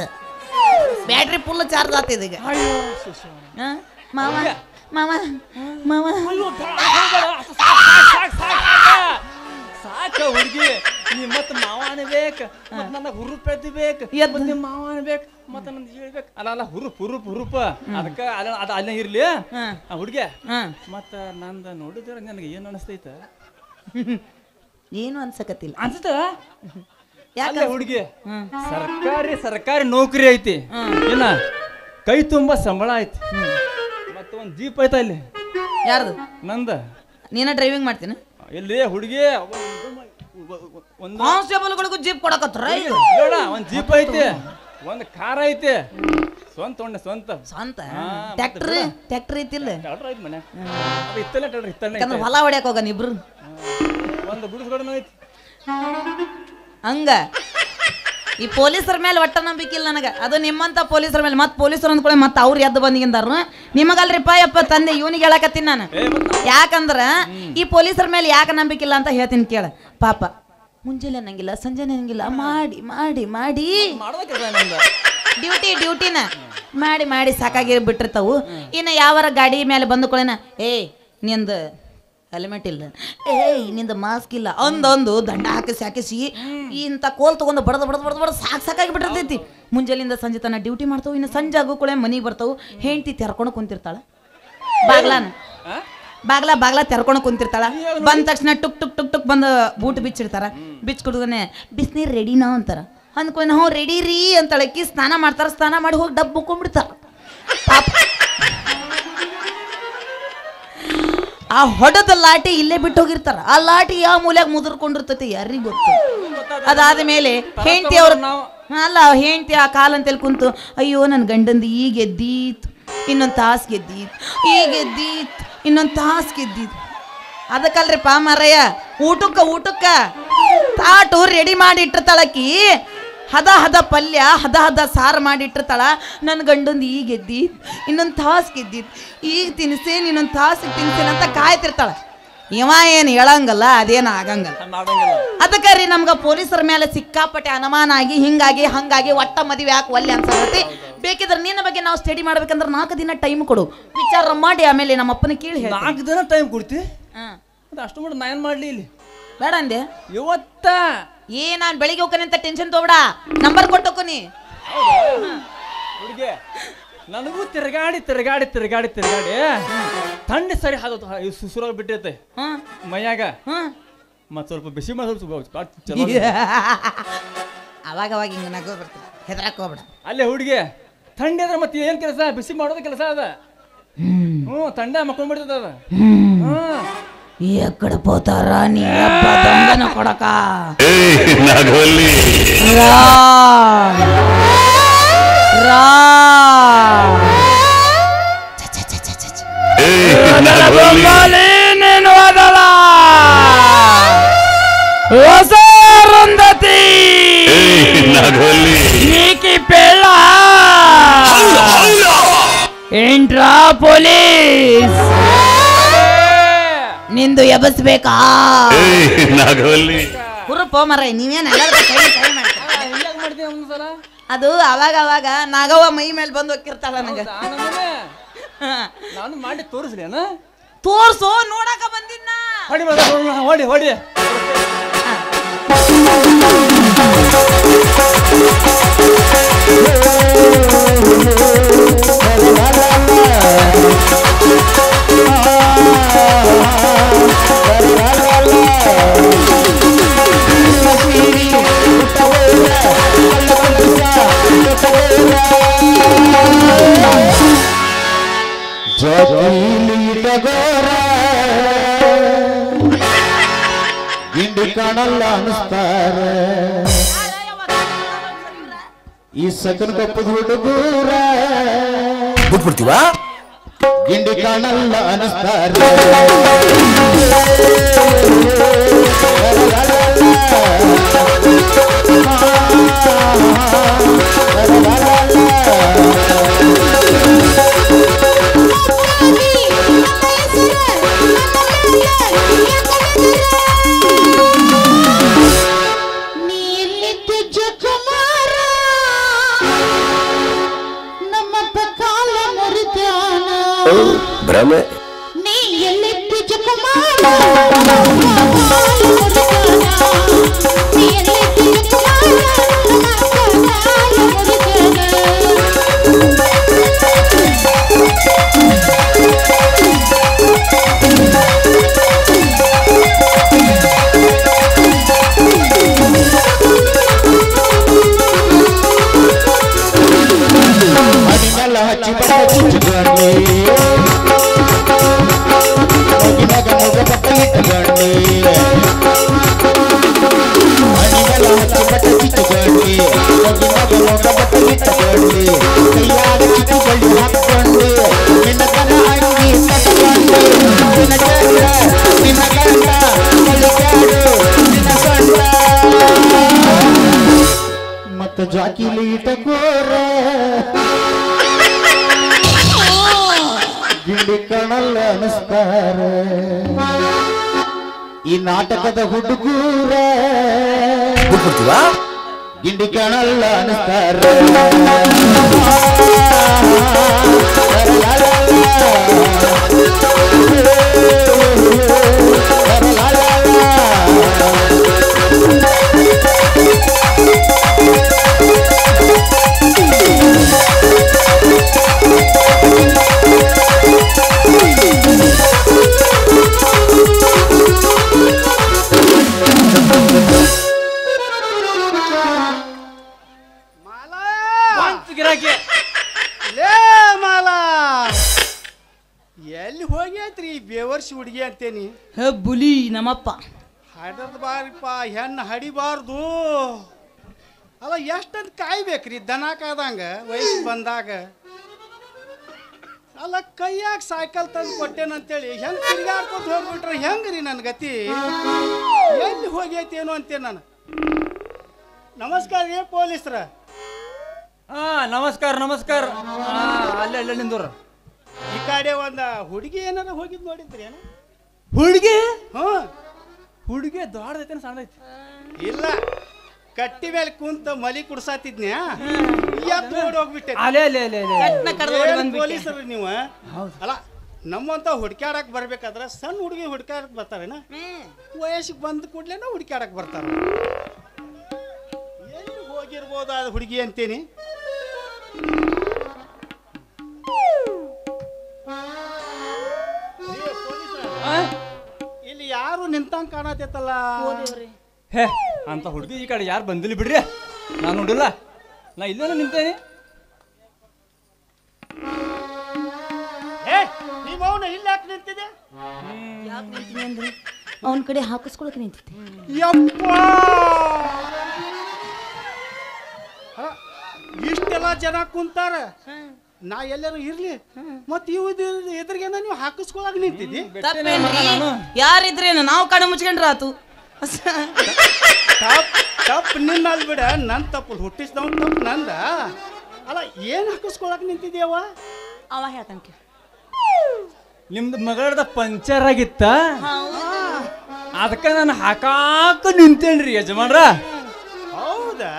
ಬ್ಯಾಟ್ರಿ ಫುಲ್ ಚಾರ್ಜ್ ಆಗ್ತಿದೆ ಈಗ ಮಾವ ಮಾವ ಮಾವ ಸಾಕ ಹುಡುಗಿ ನೀ ಮತ್ತ ಮಾವ ಅನ್ಬೇಕು ಮತ್ತ ನನ್ನ ಹುರುಪ್ ಎದ್ದಿಬೇಕು ನಿಮ್ಮ ಮಾವ ಅನ್ಬೇಕು ಮತ್ತ ನಂದು ಹೇಳ್ಬೇಕು ಅಲ್ಲ ಹುರುಪ್ ಅದಕ್ಕ ಅದ ಅಲ್ಲೇ ಇರ್ಲಿ ಹುಡುಗಿ ಮತ್ತ ನಂದ ನೋಡಿದ್ರ ನನಗೆ ಏನ್ ಅನಿಸ್ತೈತ ಏನು ಅನ್ಸಕತ್ತಿಲ್ಲ ಅನ್ಸುತ್ತ ಯಾಕೆ ಹುಡುಗಿ ಸರ್ಕಾರಿ ನೌಕರಿ ಐತಿ ಏನ ಕೈ ತುಂಬಾ ಸಂಬಳ ಐತಿ ಮತ್ತ ಒಂದ್ ಜೀಪ್ ಐತ ಅಲ್ಲಿ ಯಾರ್ದು ನಂದ ನೀನ ಡ್ರೈವಿಂಗ್ ಮಾಡ್ತೀನಿ ಎಲ್ಲಿ ಹುಡುಗಿ ಕಾನ್ಸ್ಟೇಬಲ್ಗಳಿಗೂ ಜೀಪ್ ಕೊಡಕತ್ರ ಒಂದ್ ಜೀಪ್ ಐತಿ ಒಂದ್ ಕಾರ್ ಐತಿ ಸ್ವಂತ ಟ್ಯಾಕ್ಟರ್ ಐತಿಲ್ಲ ಮನೆ ಹೊಲ ಹೊಡ್ಯಾಕ ಹೋಗ ಇಬ್ರು ಒಂದು ಗುಡಿಸ್ಗಡನು ಐತಿ ಹಂಗ ಈ ಪೊಲೀಸರ ಮೇಲೆ ಒಟ್ಟ ನಂಬಿಕೆ ಇಲ್ಲ ನನಗ ಅದು ನಿಮ್ಮಂತ ಪೊಲೀಸರ ಮೇಲೆ ಮತ್ ಪೊಲೀಸರು ಅಂದ್ಕೊಳ್ಳಿ ಮತ್ ಅವ್ರು ಎದ್ದು ಬಂದಿಗಿಂದಾರ ನಿಮಗಲ್ರಿಪ್ಪ ಯಪ್ಪ ತಂದೆ ಇವನಿಗೆ ಹೇಳಕತ್ತೀನಿ ನಾನು ಯಾಕಂದ್ರ ಈ ಪೊಲೀಸರ ಮೇಲೆ ಯಾಕೆ ನಂಬಿಕೆ ಇಲ್ಲ ಅಂತ ಹೇಳ್ತೀನಿ ಕೇಳ ಪಾಪ ಮುಂಜಾನೆ ಅನ್ನಂಗಿಲ್ಲ ಸಂಜೆ ಅನ್ನಂಗಿಲ್ಲ ಮಾಡಿ ಮಾಡಿ ಮಾಡಿ ಡ್ಯೂಟಿನ ಮಾಡಿ ಸಾಕಾಗಿ ಬಿಟ್ಟಿರ್ತಾವು ಇನ್ನು ಯಾವರ ಗಾಡಿ ಮೇಲೆ ಬಂದುಕೊಳ್ಳೇನ ನಿಂದ ಹೆಲ್ಮೆಟ್ ಇಲ್ಲ ನಿಂದ ಮಾಸ್ಕ್ ಇಲ್ಲ ಅಂದೊಂದು ದಂಡ ಹಾಕಿಸಿ ಇಂಥ ಕೋಲ್ ತಗೊಂಡು ಬಡದ ಸಾಕಾಗಿ ಬಿಟ್ಟಿರ್ತೈತಿ ಮುಂಜಾನಿಂದ ಸಂಜೆ ತನ ಡ್ಯೂಟಿ ಮಾಡ್ತಾವು ಇನ್ನು ಸಂಜೆ ಆಗೋಕೊಳ್ಳೆ ಮನೆಗೆ ಬರ್ತಾವು ಹೆಂಡತಿ ತೆರ್ಕೊಂಡು ಕುಂತಿರ್ತಾಳ ಬಾಗ್ಲ ತೆರ್ಕೊಂಡು ಕುಂತಿರ್ತಾಳ ಬಂದ ತಕ್ಷಣ ಟುಕ್ ಟುಕ್ ಟುಕ್ ಟುಕ್ ಬಂದು ಬೂಟ್ ಬಿಚ್ಚಿಡ್ತಾರ ಬಿಚ್ಕೊಡ್ತಾನೆ ಬಿಸಿನೀರು ರೆಡಿನಾ ಅಂತಾರ ಅಂದ್ಕೊಂಡು ಹ್ಞೂ ರೆಡಿ ರೀ ಅಂತಳಕ್ಕಿ ಸ್ನಾನ ಮಾಡ್ತಾರ ಸ್ನಾನ ಮಾಡಿ ಹೋಗಿ ಡಬ್ಬ ಮುಕ್ಕೊಂಡ್ಬಿಡ್ತಾರ ಆ ಹೊಡೆದ ಲಾಟಿ ಇಲ್ಲೇ ಬಿಟ್ಟು ಹೋಗಿರ್ತಾರ ಆ ಲಾಟಿ ಯಾವ ಮೂಲ್ಯಾಗ ಮುದುರ್ಕೊಂಡಿರ್ತೈತಿ ಯಾರಿಗ ಗೊತ್ತು ಅದಾದ ಮೇಲೆ ಹೆಂಡತಿ ಅವ್ರ ಹೆಂಡತಿ ಆ ಕಾಲಂತೇಳಿ ಕುಂತು ಅಯ್ಯೋ ನನ್ನ ಗಂಡಂದು ಈಗ ಎದ್ದೀತ್ ಇನ್ನೊಂದು ತಾಸು ಗೆದ್ದೀತ್ ಈಗ ಎದ್ದೀತ್ ಇನ್ನೊಂದು ತಾಸು ಗೆದ್ದೀತ್ ಅದಕ್ಕಲ್ರಿಪ್ಪ ಮಾರಯ್ಯ ಊಟಕ್ಕ ತಾಟು ರೆಡಿ ಮಾಡಿ ಇಟ್ಟಿರ್ತಾಳಕಿ ಹದ ಪಲ್ಯ ಹದ ಸಾರು ಮಾಡಿಟ್ಟಿರ್ತಾಳ ನನ್ನ ಗಂಡಂದು ಈಗ ಗೆದ್ದಿತ್ ಇನ್ನೊಂದು ತಾಸು ಗೆದ್ದಿತ್ ಈಗ ತಿನ್ಸೇನು ಇನ್ನೊಂದು ತಾಸಿಗೆ ತಿನ್ಸೇನೆ ಅಂತ ಕಾಯ್ತಿರ್ತಾಳ ಇವ ಏನು ಹೇಳಂಗಲ್ಲ ಅದೇನು ಆಗಂಗಲ್ಲ ಅದಕ್ಕೆ ರೀ ನಮ್ಗೆ ಪೊಲೀಸರ ಮೇಲೆ ಸಿಕ್ಕಾಪಟ್ಟೆ ಅನುಮಾನ ಆಗಿ ಹಂಗಾಗಿ ಒಟ್ಟ ಮದುವೆ ಯಾಕೆ ಒಲ್ಲೆ ಅನ್ಸತ್ತೆ ಬೇಕಿದ್ರೆ ನಿನ್ನ ಬಗ್ಗೆ ನಾವು ಸ್ಟಡಿ ಮಾಡ್ಬೇಕಂದ್ರೆ 4 ದಿನ ಟೈಮ್ ಕೊಡು ವಿಚಾರ ಮಾಡಿ ಆಮೇಲೆ ನಮ್ಮ ಅಪ್ಪನ ಕೇಳಿ 4 ದಿನ ಟೈಮ್ ಕೊಡ್ತಿ ಅಷ್ಟು ಮಾಡಿ ನಾ ಏನು ಮಾಡಲಿ ಇಲ್ಲಿ ಬೇಡ ಅಂದೆ ಇವತ್ತ ನಾನು ಬೆಳಿಗ್ಗೆ ಹೋಗ್ತಾನೆ ಅಂತ ಟೆನ್ಷನ್ ತಗೋಬೇಡ ನಂಬರ್ ಕೊಟ್ಟೋಕೋನಿ ಹುಡುಗಿ ನನಗೂ ತಿರ್ಗಾಡಿ ಥಂಡಿ ಸರಿ ಸುಸುರಾಗಿ ಬಿಟ್ಟೈತೆ ಮೈಯಾಗ ಮತ್ ಸ್ವಲ್ಪ ಬಿಸಿ ಮಾಡಿ ಅವಾಗ ಹಿಂಗ ನಗೋ ಬರ್ತದೆ ಹೆದರಾಕ್ ಹೋಗ್ಬೇಡ ಅಲ್ಲೇ ಹುಡುಗಿ ಥಂಡಿ ಅದ್ರ ಮತ್ತೆ ಏನ್ ಕೆಲಸ ಬಿಸಿ ಮಾಡೋದ ಕೆಲಸ ಅದ ಥಂಡ ಮಕ್ಕೊಂಡ್ಬಿಡ್ತದ ಅದ ಎಕ್ಕಡ పోతాರ ನೀ ಅಪ್ಪ ದೊಂಗನ ಕೊಡಕ ಹೊಸ ರುಂದತಿ నీకి పెళ్ళ ఏంట్రా పోలీಸ್ ನಿಂದು ಎಬಸ್ಬೇಕಾ ಹುರುಪ ಮರ ನೀವೇನು ಅದು ಅವಾಗ ಅವಾಗ ನಾಗವ್ವ ಮೈ ಮೇಲೆ ಬಂದು ಹೋಗಿರ್ತಾಳ ನನಗೆ. ನಾನು ಮಾಡಿ ತೋರಿಸ್ಲೇನ? ತೋರ್ಸು, ನೋಡಕ ಬಂದಿನ್ನ. ಹೊಡಿ ಹೊಡಿ ಹೊಡಿ. ಗಿಂಡಿ ಕಾಣಲ್ಲ ಅನಿಸ್ತಾರ ಈ ಸಕಲ ಕಪ್ಪದ ಹುಡುಗೂರ ಬಿಟ್ಬಿಡ್ತೀವ ಗಿಂಡಿ ಕಾಣಲ್ಲ ಅನಿಸ್ತಾರ ಭ್ರಮೆ ನೀ ಎಲ್ಲಿದ್ದು ಜಕುಮಾರ ನೀ ಎಲ್ಲಿದ್ದು ಮಡಿಮೆಲ್ಲ ಹಚ್ಚಿ ಬಟ್ಟೆ ಮತ್ತು ಜಾಕಿಲಿ ಇಟ್ಟಕೋರ ಗಿಂಡಿ ಕಾಣಲ್ಲ ಅನಿಸ್ತಾರ ಈ ನಾಟಕದ ಹುಡುಗೂರ ಗಿಂಡಿ ಕಾಣಲ್ಲ ಅನಿಸ್ತಾರ ಎಲ್ಲಿ ಹೋಗ್ಯಾತ್ರಿ ಬೇವರ್ಸಿ ಹುಡುಗಿ ಅಂತೇನಿ. ಬುಲಿ ನಮ್ಮಪ್ಪ ಹಡದ್ ಬಾರಿಪ್ಪ, ಹೆಣ್ಣು ಹಡಿಬಾರ್ದು. ಅಲ್ಲ ಎಷ್ಟಂತ ಕಾಯ್ಬೇಕ್ರಿ ದನ ಕಾದಂಗ ವಯಸ್ಸು ಬಂದಾಗ. ಅಲ್ಲ ಕೈಯಾಗ ಸೈಕಲ್ ತಂದು ಕೊಟ್ಟೇನಂತೇಳಿ ಹೆಂಗೆ ತಿರ್ಗಾಡ್ಕೊತ ಹೋಗ್ಬಿಟ್ರೆ ಹೆಂಗ್ರಿ ನನ್ನ ಗತಿ? ಎಲ್ಲಿ ಹೋಗೈತೇನು ಅಂತೇನು ನಾನು. ನಮಸ್ಕಾರ ರೀ ಪೊಲೀಸ್ರ. ನಮಸ್ಕಾರ ನಮಸ್ಕಾರ. ಅಲ್ಲೇ ನಿಂದೂರ ಈ ಕಡೆ ಒಂದು ಹುಡುಗಿ ಏನಾರ ಹೋಗಿದ್ ನೋಡಿದ್ರಿ ಏನ? ಹುಡುಗಿ? ಹುಡುಗಿ ದೊಡ್ಡದೈತೆ ಸಣ್ಣದೈತಿ? ಇಲ್ಲ, ಕಟ್ಟಿ ಮೇಲೆ ಕುಂತ ಮಲಿ ಕುಡ್ಸಾತಿದ್ನ್ಯಾ ನೋಡಿ ಹೋಗ್ಬಿಟ್ಟೆ. ಪೊಲೀಸರು ನೀವು? ಅಲ್ಲ ನಮ್ಮಂತ ಹುಡ್ಕ್ಯಾಡಕ್ ಬರ್ಬೇಕಾದ್ರ ಸಣ್ಣ ಹುಡುಗಿ ಹುಡ್ಕ್ಯಾಡಕ್ ಬರ್ತಾರೇನ? ವಯಸ್ಸಿಗೆ ಬಂದ ಕೂಡ್ಲೇನ ಹುಡ್ಕ್ಯಾಡಕ್ ಬರ್ತಾರ. ಎಲ್ಲಿ ಹೋಗಿರ್ಬೋದು ಅದು ಹುಡುಗಿ ಅಂತೇನಿ. ಇಲ್ಲಿ ಯಾರು ನಿಂತಂಗ್ ಕಾಣತೈತಲ್ಲ? ಹೇ, ಅಂತ ಹುಡುಗಿ ಈ ಕಡೆ ಯಾರು ಬಂದಿಲ್ಲ ಬಿಡ್ರಿ. ನಾನು ನೋಡಿಲ್ಲ, ನಾ ಇಲ್ಲೇನೋ ನಿಂತೇನೆ. ನೀವು ಅವನ ಇಲ್ಲ ಯಾಕೆ ನಿಂತಿದೆ? ಯಾಕೆ ನಿಂತೀನಿ ಅಂದ್ರೆ ಅವನ ಕಡೆ ಹಾಕಿಸ್ಕೊಳಕ್ ನಿಂತಿದ್ದೆ. ಯಪ್ಪ, ಇಷ್ಟೆಲ್ಲ ಜನ ಕುಂತಾರ, ನಾ ಎಲ್ಲರೂ ಇರ್ಲಿ ಮತ್ ಇವ್ ಎದುರಿಗೇನ ನೀವು ಹಾಕಿಸ್ಕೊಳಕ್ ನಿಂತಿದ್ದಿ? ಯಾರಿದ್ರೇನು ನಾವು ಕಣ್ಣು ಮುಚ್ಕೊಂಡ್ರ ಆತು. ತಪ್ಪು ನಿನ್ನ ಅಲ್ ಬಿಡ, ನನ್ ತಪ್ಪು ಹುಟ್ಟಿಸ್ದವ್ ತಪ್ಪು ನಂದ. ಅಲ್ಲ ಏನ್ ಹಾಕಿಸ್ಕೊಳಕ್ ನಿಂತಿದ್ಯವ? ಅವ ಹೇಳ್ತಾನ. ನಿಮ್ದು ಮಗಳದ ಪಂಚರ್ ಆಗಿತ್ತ, ಅದಕ್ಕ ನಾನು ಹಾಕಾಕ ನಿಂತೇನ್ರಿ ಯಜಮಾನ್ರ. ಹೌದಾ?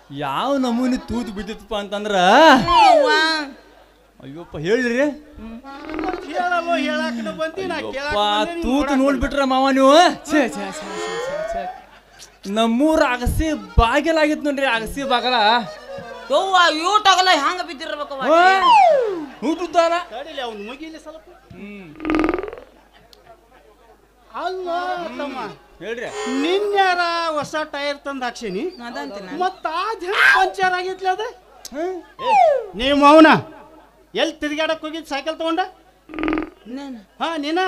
ಯಾವ ನಮೂನಿ ತೂತು ಬಿದ್ದಿತ್ತಪ್ಪ ಅಂತಂದ್ರ ಅವ್ವ. ಅಯ್ಯಪ್ಪ ಹೇಳ್ರಿ ಹೇಳಲ್ಲ ಹೇಳಾಕನ ಬಂದಿ ನಾ ಅಯ್ಯಪ್ಪ ತೂತು ನೋಡ್ಬಿಟ್ರ ಮಾವ ನೀವು ಛೇ ಛೇ ಛೇ ಛೇ ಛೇ ಛೇ. ನಮ್ಮೂರ ಅಗಸಿ ಬಾಗಿಲಾಗಿತ್ತು ನೋಡ್ರಿ ಅಗಸಿ ಬಾಗಲ ಯವ್ವ ಯೂಟಾಗಲ್ಲ ಹ್ಯಾಂಗ ಬಿದ್ದಿರ್ಬೇಕವ್ವ ಊಟದ್ದಾರ ತಡಿಲಿ ಅವ್ನು ಮುಗಿಲಿ ಸ್ವಲ್ಪ ಅಲ್ಲ ತಮ್ಮ ಹೇಳ್ರಿ ನಿನ್ಯಾರ ಹೊಸ ಟೈರ್ ತಂದು ಹಾಕ್ಸೀನಿ ಅದಂತೀನಿ ಮತ್ತ ಪಂಚರ್ ಆಗಿತ್ಲ ಅದ ನೀವು ಅವನ ಎಲ್ಲಿ ತಿರ್ಗಾಡಕ್ ಹೋಗಿದ್ ಸೈಕಲ್ ತಗೊಂಡ ನಾನು ಹಾ ನೀನ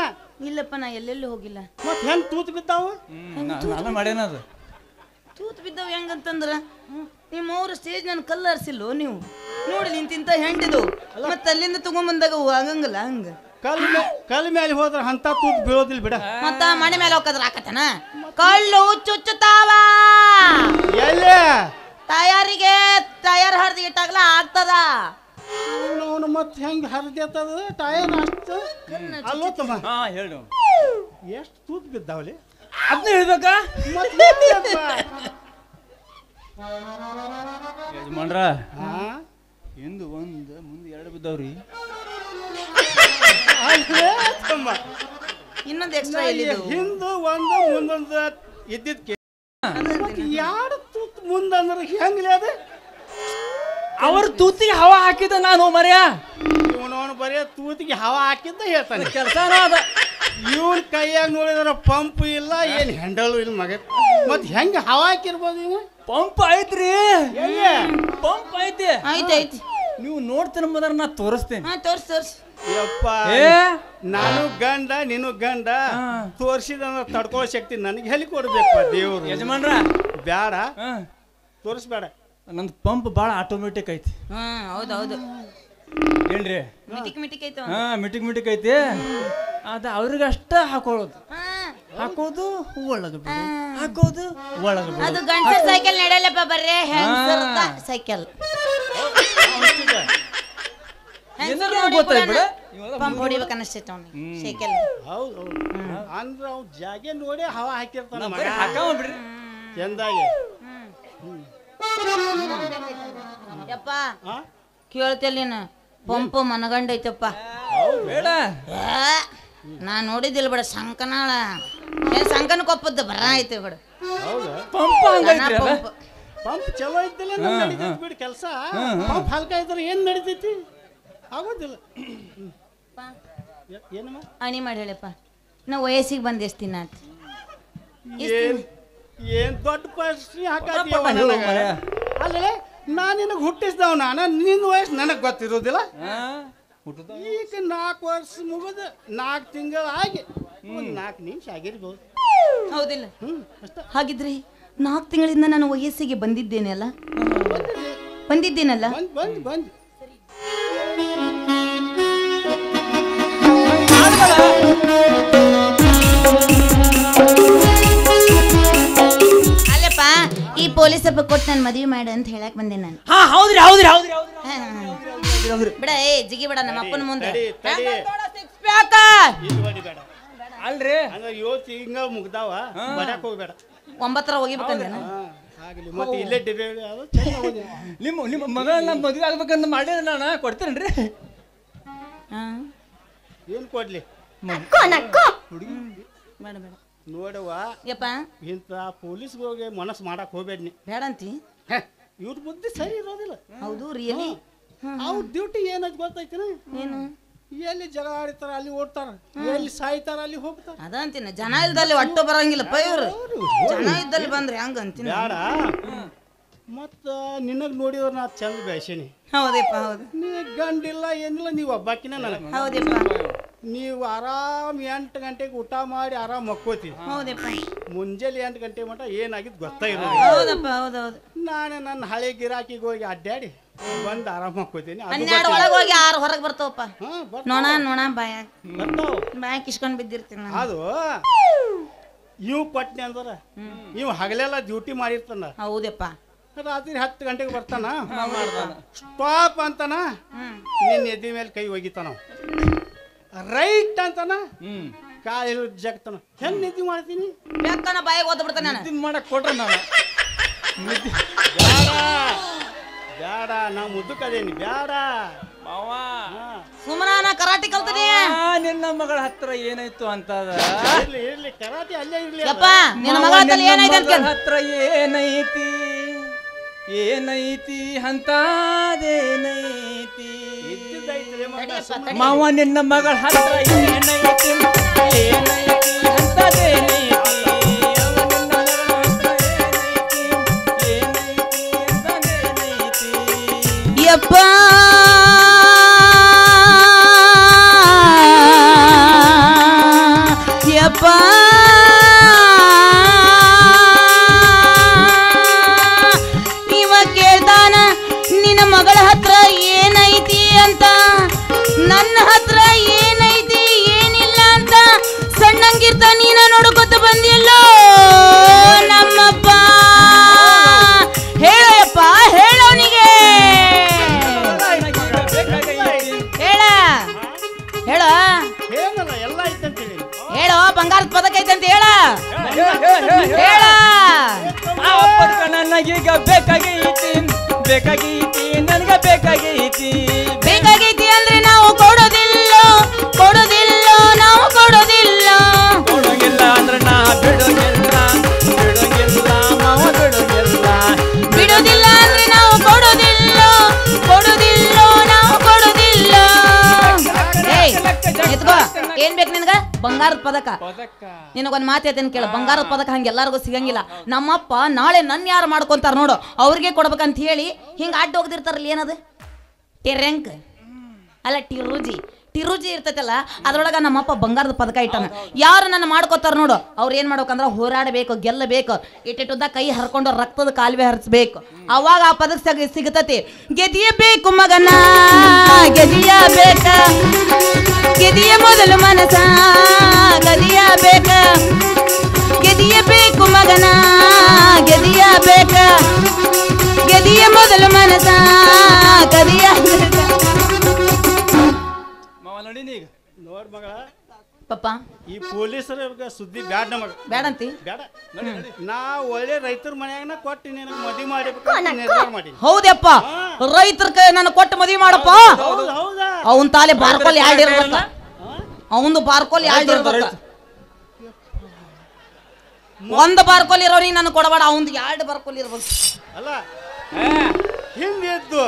ಇಲ್ಲಪ್ಪ ನಾ ಎಲ್ಲೆಲ್ಲೂ ಹೋಗಿಲ್ಲ ಮತ್ ಹೆಂಗ್ ತೂತ್ ಬಿದ್ದಾವು ನಾನು ಮಾಡ್ಯಾನ ಅದು ತೂತ್ ಬಿದ್ದವ್ ಹೆಂಗಂತಂದ್ರ ನಿಮ್ಮ ಅವ್ರ ಸ್ಟೇಜ್ ನನ್ ಕಲ್ಲು ಹರಿಸಿಲ್ಲೋ ನೀವು ನೋಡಿ ನಿಂತಿಂತ ಹೆಂಡಿದು ಮತ್ತೆ ಅಲ್ಲಿಂದ ತಗೊಂಬಂದಾಗ ಆಗಂಗಿಲ್ಲ ಹಂಗ ಕಲ್ ಮೇಲೆ ಹೋದ್ರ ಅಂತ ತೂತ್ ಬೀಳೋದಿಲ್ಲ ಬಿಡ ಮತ್ತ ಮನೆ ಮೇಲೆ ಹೋಗದ್ರ ಹಾಕತನ ಕಳ್ಳು ಚುಚ್ಚುತ್ತಾವ ಎಲ್ಲೇ ತಯಾರಿಗೆ ತಯಾರು ಹರಿದು ಇಟ್ಟಾಗಲ ಆಗ್ತದ ಅವನು ಮತ್ ಹೆಂಗ್ ಹರಿದೇತದ ಟೈರ್ ಅಷ್ಟು ಅಲ್ಲೋ ತಮ್ಮ ಹಾ ಹೇಳು ಎಷ್ಟು ತೂತ್ ಬಿದ್ದಾವಲಿ ಅದನ್ನ ಹೇಳ್ಬೇಕಾ ಯಜಮಾನ್ರ ಹಿಂದು ಒಂದು ಮುಂದೆ ಎರಡು ಬಿದ್ದಾವ್ರಿ ಇನ್ನೊಂದು ಎಕ್ಸ್ಟ್ರಾ ಎಲ್ಲಿದು ಹಿಂದು ಒಂದು ಮುಂದೊಂದು ಇದ್ದಿದ್ಕೆ ಯಾರು ತೂತ್ ಮುಂದಂದ್ರೆ ಹೆಂಗ್ಲಿ ಅದ ಅವ್ರ ತೂತಿಗೆ ಹವಾ ಹಾಕಿದ ನಾನು ಮರ್ಯ ಇವನವನು ಬರೀ ತೂತಿಗೆ ಹವಾ ಹಾಕಿದ್ದ ಹೇಳ್ತಾನೆ ಕೆಲಸನ ಅದ ಇವನ್ ಕೈಯಾಗ ನೋಡಿದ್ರ ಪಂಪ್ ಇಲ್ಲ ಏನ್ ಹ್ಯಾಂಡಲ್ ಇಲ್ಲ ಮಗ ಮತ್ ಹೆಂಗ ಹವಾ ಹಾಕಿರ್ಬೋದು ಇವ ಪಂಪ್ ಐತ್ರಿ ಎಲ್ಲಿ ಪಂಪ್ ಐತಿ ಐತಿ ಐತಿ ನೀವು ನೋಡ್ತೀನಿ ಬಂದ್ರೆ ನಾ ತೋರಿಸ್ತೇನೆ ಹಾ ತೋರ್ಸ್ ತೋರ್ಸ್ ಯಪ್ಪ ಏ ನಾನು ಗಂಡ ನೀನು ಗಂಡ ಹಾ. ತೋರ್ಸಿದಂದ್ರ ತಡ್ಕೊಳ್ಳೋ ಶಕ್ತಿ ನನಗೆ ಹೇಳಿ ಕೊಡ್ಬೇಕಪ್ಪ ದೇವ್ರು ಯಜಮಾನ್ರ ಬ್ಯಾಡ ಹಾ ತೋರಿಸ್ಬೇಡ ನಂದು ಪಂಪ್ ಭಾಳ ಆಟೋಮೆಟಿಕ್ ಐತಿ ಹಾ ಹೌದು ಹೌದು ಏನ್ರಿ ಮಿಟಿಕ್ ಮಿಟಿಕ್ ಐತ ಹಾ ಮಿಟಿಕ್ ಐತಿ ಅದ ಅವ್ರಿಗೆ ಅಷ್ಟ ಹಾಕೊಳ್ಳೋದು ಹಾಕೋದು ಒಳಗೆ ಬಿಡು ಹಾಕೋದು ಒಳಗೆ ಬಿಡು ಅದು ಗಂಟೆ ಸೈಕಲ್ ನಡೆಯಲ್ಲಪ್ಪ ಬರ್ರೆ ಹೆಂಗಸರದ ಸೈಕಲ್ ಗೊತ್ತಾಯ್ತು ಬಿಡ ಪಂಪ್ ಹೊಡಿಬೇಕು ಅನ್ನಿಸ್ತೈತೆ ಅವ್ನಿಗೆ ಸೈಕಲ್ ಹೌದು ಹೌದು ಅಂದ್ರ ಅವ್ ಜಾಗೆ ನೋಡಿ ಹವಾ ಹಾಕಿರ್ತಾನ ಮಗ ಹಾಕಾವ ಬಿಡ್ರಿ ಚಂದಾಗಿ ಯಪ್ಪ ಹಾ ಕೇಳ್ತಿಲ್ಲ ನೀನು ಪಂಪ್ ಮನಗಂಡ ಐತಪ್ಪ ಬೇಡ ನಾ ನೋಡಿದಿಲ್ಲ ಬಿಡ ಸಂಕನಾಳ ಏನ್ ಸಂಕನ ಕೊಪ್ಪದ್ದು ಬರ ಐತೆ ಬಿಡ ಹೌದಾ ಪಂಪ್ ಹಂಗೈತ್ರಿ ಅದ ಪಂಪ್ ಪಂಪ್ ಚಲೋ ಇದ್ದಿಲ್ಲ ನಡೀತೈತಿ ಬಿಡು ಕೆಲಸ ಪಂಪ್ ಹಲ್ಕ ಇದ್ರೆ ಏನ್ ನಡೀತೈತಿ ಆಗೋದಿಲ್ಲ ಏನಮ್ಮ ಅಣಿ ಮಾಡಿ ಹೇಳಪ್ಪ ನಾ ವಯಸ್ಸಿಗೆ ಬಂದು ಎಷ್ಟು ದಿನ ಆತು ಏನ್ ದೊಡ್ಡ ಪ್ರಶ್ನೆ ಹಾಕತ್ತೀಯ ಪಾಪ ನೀವು ಮರ್ಯ. ಅಲ್ಲೇ ನಾನು ನಿನಗೆ ಹುಟ್ಟಿಸ್ದವ್ ನಾನು ನಿನ್ನ ವಯಸ್ಸು ನನಗೆ ಗೊತ್ತಿರೋದಿಲ್ಲ ಈಗ 4 ವರ್ಷ ಮುಗಿದು 4 ತಿಂಗಳು ಆಗಿ ಒಂದು 4 ನಿಮಿಷ ಆಗಿರ್ಬೋದು ಹೌದಿಲ್ಲ ಅಷ್ಟ ಹಾಗಿದ್ರೆ 4 ತಿಂಗಳಿಂದ ನಾನು ವಯಸ್ಸಿಗೆ ಬಂದಿದ್ದೇನಲ್ಲ ಬಂದಿದ್ದೇನಲ್ಲ ಬಂದ್ ಬಂದ್ ಬಂದ್ ಅಲ್ಲಪ್ಪ ಈ ಪೊಲೀಸ್ ಹಬ್ಬ ಕೊಟ್ಟು ನಾನು ಮದುವೆ ಮಾಡು ಅಂತ ಹೇಳಕ್ ಬಂದೆ ನಾನು ಹಾ ಹೌದ್ರಿ ಹೌದ್ರಿ ಹೌದ್ರಿ ಬಿಡ ಏ ಜಿಗಿ ಬಿಡ ನಮ್ಮ ಅಪ್ಪನ ಮುಂದೆ ತಡಿ, ತಡಿ. ಇದು ಹೊಡಿಬೇಡ ಅಲ್ರಿ ಅಂದ್ರೆ 7 ತಿಂಗಳು ಮುಗ್ದಾವ ಬಡಕ್ ಹೋಗ್ಬೇಡ 9ರ ಹೋಗಿಬೇಕಂದ್ರೆ ಆಗಲಿ ಮತ್ತೆ ಇಲ್ಲೇ ಡಿಬೆ ಅದು ಚಂದ ಹೋಗಿ ನಿಮ್ಮ ಮಗಳನ್ನ ಮದುವೆ ಆಗ್ಬೇಕಂತ ಮಾಡಿದ್ರೆ ನಾನು ಕೊಡ್ತೇನ್ರಿ ಏನು ಕೊಡ್ಲಿ ಬೇಡ ಬೇಡ ನೋಡುವ ಯಪ್ಪ ಇಂಥ ಪೊಲೀಸ್ಗಳಿಗೆ ಮನಸ್ಸು ಮಾಡಕ್ ಹೋಗ್ಬೇಡ ನೀ ಬೇಡ ಅಂತಿ ಇವ್ರ ಬುದ್ಧಿ ಸರಿ ಇರೋದಿಲ್ಲ ಹೌದು ರಿಯಲಿ ಅವ್ರ ಡ್ಯೂಟಿ ಏನದು ಗೊತ್ತೈತಿನ ಏನು ಎಲ್ಲಿ ಜಗಳ ಆಡ್ತಾರ ಅಲ್ಲಿ ಓಡ್ತಾರ ಎಲ್ಲಿ ಸಾಯ್ತಾರ ಅಲ್ಲಿ ಹೋಗ್ತಾರ ಅದ ಅಂತೀನಿ ಜನ ಇಲ್ದಲ್ಲಿ ಒಟ್ಟು ಬರಂಗಿಲ್ಲಪ್ಪ ಇವ್ರು ಜನ ಇದ್ದಲ್ಲಿ ಬಂದ್ರೆ ಹಂಗ ಅಂತೀನಿ ಬೇಡ ಮತ್ತ ನಿನಗ್ ನೋಡಿದ್ರ ನಾ ಚಂದ ಬೇಸೀನಿ ಹೌದಪ್ಪ ಹೌದು ನಿನಗ್ ಗಂಡಿಲ್ಲ ಏನಿಲ್ಲ ನೀವು ಒಬ್ಬಾಕಿನ ನನಗೆ ಹೌದಪ್ಪ ನೀವು ಆರಾಮ್ 8 ಗಂಟೆಗೆ ಊಟ ಮಾಡಿ ಆರಾಮ್ ಮಕ್ಕೋತಿ ಹೌದಪ್ಪ ಮುಂಜಾನೆ 8 ಗಂಟೆ ಮಟ ಏನಾಗಿದ್ದು ಗೊತ್ತಾಗಿರೋ ಹೌದಪ್ಪ ಹೌದೌದು ನಾನು ನನ್ನ ಹಳೆ ಗಿರಾಕಿಗೆ ಹೋಗಿ ಅಡ್ಡಾಡಿ ಬಂದು ಆರಾಮ್ ಮಕ್ಕೋತೀನಿ 12 ಒಳಗೆ ಹೋಗಿ 6 ಹೊರಗೆ ಬರ್ತಾವಪ್ಪ ಹಾ ನೋಣ ಬಾಯ ಬರ್ತಾವ ಬಾಯಾಗ ಇಸ್ಕೊಂಡ್ ಬಿದ್ದಿರ್ತೀನಿ ನಾನು ಅದು ಇವ್ ಕೊಟ್ನಿ ಅಂದ್ರ ಇವ್ ಹಗಲೆಲ್ಲ ಡ್ಯೂಟಿ ಮಾಡಿರ್ತಾನ ಹೌದಪ್ಪ ರಾತ್ರಿ 10 ಗಂಟೆಗೆ ಬರ್ತಾನ ಸ್ಟಾಪ್ ಅಂತಾನ ನಿನ್ನ ಎದ್ದಿ ಮೇಲೆ ಕೈ ಒಗಿತಾನ ರೈಟ್ ಅಂತಾನ ಕಾಲು ಜಗ್ತಾನ ಹೆಂಗ್ ನಿದ್ದೆ ಮಾಡ್ತೀನಿ ಬೆಕ್ಕನ ಬಾಯಿಗೆ ಓದ್ ಬಿಡ್ತಾನೆ ನಾನು ಇದನ್ನ ಮಾಡಕ್ ಕೊಟ್ರೆ ನಾನು ಬೇಡ ಬ್ಯಾಡ ನಾ ಮುದ್ದಕ್ಕದೇನಿ ಬ್ಯಾಡ ಮಾವ ಸುಮ್ಮನ ಕರಾಟಿ ಕಲ್ತೀನಿ ನಿನ್ನ ಮಗಳ ಹತ್ರ ಏನಾಯ್ತು ಅಂತದ ಇರ್ಲಿ ಇರ್ಲಿ ಕರಾಟಿ ಅಲ್ಲೇ ಇರ್ಲಿ ಯಪ್ಪ ನಿನ್ನ ಮಗಳ ಹತ್ರ ಏನೈತೆ ಅಂತ ಕೇಳು. ಹತ್ರ ಏನೈತಿ ಏನೈತಿ ಅಂತದೇನೈತಿ ಇದ್ದಿದ್ದೈತ್ರಿ ಮಗ, ಸುಮ್ನೆ. ಮಾವ ನಿನ್ನ ಮಗಳ ಹತ್ರ ಏನೈತಿ ಏನೈತಿ ಅಂತದೇನೈತಿ ಯಪ್ಪ ಯಪ್ಪ ಇವ ಕೇಳ್ತಾನ ನಿನ್ನ ಮಗಳ ಹತ್ರ ಏನೈತಿ ಅಂತ ನನ್ನ ಹತ್ರ ಏನೈತಿ ಏನಿಲ್ಲ ಅಂತ ಸಣ್ಣಂಗಿರ್ತ ನೀನ ನೋಡ್ಕೊತ ಬಂದಿಲ್ಲೋ ನಮ್ಮಪ್ಪ ಹೇಳಪ್ಪ ಹೇಳವನಿಗೆ ಹೇಳ ಹೇಳ ಏನಲ್ಲ ಎಲ್ಲ ಐತಂತೇಳಿ ಹೇಳೋ ಬಂಗಾರದ ಪದಕ ಐತಂತ ಹೇಳ ಹೇಳ ನನಗೀಗ ಬೇಕಾಗೈತಿ ಬೇಕಾಗೈತಿ ನನಗ ಬೇಕಾಗೈತಿ ಬೇಕಾಗೈತಿ ಅಂದ್ರೆ ನಾವು ಕೊಡೋದಿಲ್ಲ ಕೊಡೋದಿಲ್ಲ ನಾವು ಕೊಡೋದಿಲ್ಲ ಕೊಡೋಂಗಿಲ್ಲ ಅಂದ್ರೆ ನಾ ಬಿಡೋಂಗಿಲ್ಲ ಬಿಡೋಂಗಿಲ್ಲ ಮಾವ ಬಿಡೋಂಗಿಲ್ಲ ಬಿಡೋದಿಲ್ಲ ಅಂದ್ರೆ ನಾವು ಕೊಡೋದಿಲ್ಲ ಕೊಡೋದಿಲ್ಲ ನಾವು ಕೊಡೋದಿಲ್ಲ ಏಯ್ ಎತ್ಕೋ ಏನ್ ಬೇಕು ನಿನಗ ಬಂಗಾರದ ಪದಕ ನಿನಗೊಂದ್ ಮಾತು ಹೇಳ್ತೇನೆ ಕೇಳ ಬಂಗಾರದ ಪದಕ ಹಂಗೆ ಎಲ್ಲರಿಗೂ ಸಿಗಂಗಿಲ್ಲ ನಮ್ಮಪ್ಪ ನಾಳೆ ನನ್ನ ಯಾರು ಮಾಡ್ಕೊಂತಾರ ನೋಡು ಅವ್ರಿಗೆ ಕೊಡ್ಬೇಕಂತ ಹೇಳಿ ಹಿಂಗ ಅಡ್ಡ ಹೋಗ್ದಿರ್ತಾರಲ್ಲ ಏನದು ಟೆರೆಂಕ್ ಅಲ್ಲ ಟಿರುಜಿ ಇರ್ತೈತಲ್ಲ ಅದ್ರೊಳಗ ನಮ್ಮಪ್ಪ ಬಂಗಾರದ ಪದಕ ಇಟ್ಟಾನ ಯಾರು ನನ್ನ ಮಾಡ್ಕೋತಾರ ನೋಡು ಅವ್ರು ಏನ್ ಮಾಡ್ಬೇಕಂದ್ರ ಹೋರಾಡಬೇಕು ಗೆಲ್ಲಬೇಕು ಇಟ್ಟಿಟ್ಟುದ್ದ ಕೈ ಹರ್ಕೊಂಡು ರಕ್ತದ ಕಾಲುವೆ ಹರಿಸ್ಬೇಕು ಅವಾಗ ಆ ಪದಕ ಸಿಗತತಿ ಗೆದಿಯಬೇಕು ಮಗನ ಗೆದಿಯಬೇಕ ಗೆದಿಯ ಮೊದಲು ಮನಸ ಗೆದಿಯಬೇಕ ಗೆದಿಯಬೇಕು ಮಗನ ಗೆದಿಯಬೇಕ ಗೆದಿಯ ಮೊದಲು ಮನಸ ಗೆದಿಯಬೇಕ ಮಾವ ನಡೀನಿ ಈಗ ನೋಡ್ ಮಗ ಪಪ್ಪ ಈ ಪೊಲೀಸರ ಸುದ್ದಿ ಬ್ಯಾಡ ನಮಗ ಬೇಡಂತಿ ಬೇಡ ನಾ ಒಳ್ಳೆ ರೈತರ ಮನ್ಯಾಗನ ಕೊಟ್ಟು ನಿನಗೆ ಮದುವೆ ಮಾಡಿಬೇಕಂತ ನಿರ್ಧಾರ ಮಾಡಿ ಹೌದಪ್ಪ ರೈತರ ಕೈ ನನ್ನ ಕೊಟ್ಟು ಮದುವೆ ಮಾಡಪ್ಪ ಹೌದಾ ಅವನ್ ತಾಲೆ ಬಾರ್ಕೋಲ್ ಎರಡು ಇರ್ಬೇಕ ಅವಂದು ಬಾರ್ಕೋಲ್ ಎರಡು ಇರ್ಬೇಕ ಒಂದ್ ಬಾರ್ಕೋಲ್ ಇರೋರಿಗೆ ನಾನು ಕೊಡಬೇಡ ಅವಂದು ಎರಡು ಬಾರ್ಕೋಲ್ ಇರ್ಬೇಕು ಅಲ್ಲ ಹಿಂಗಿದ್ದು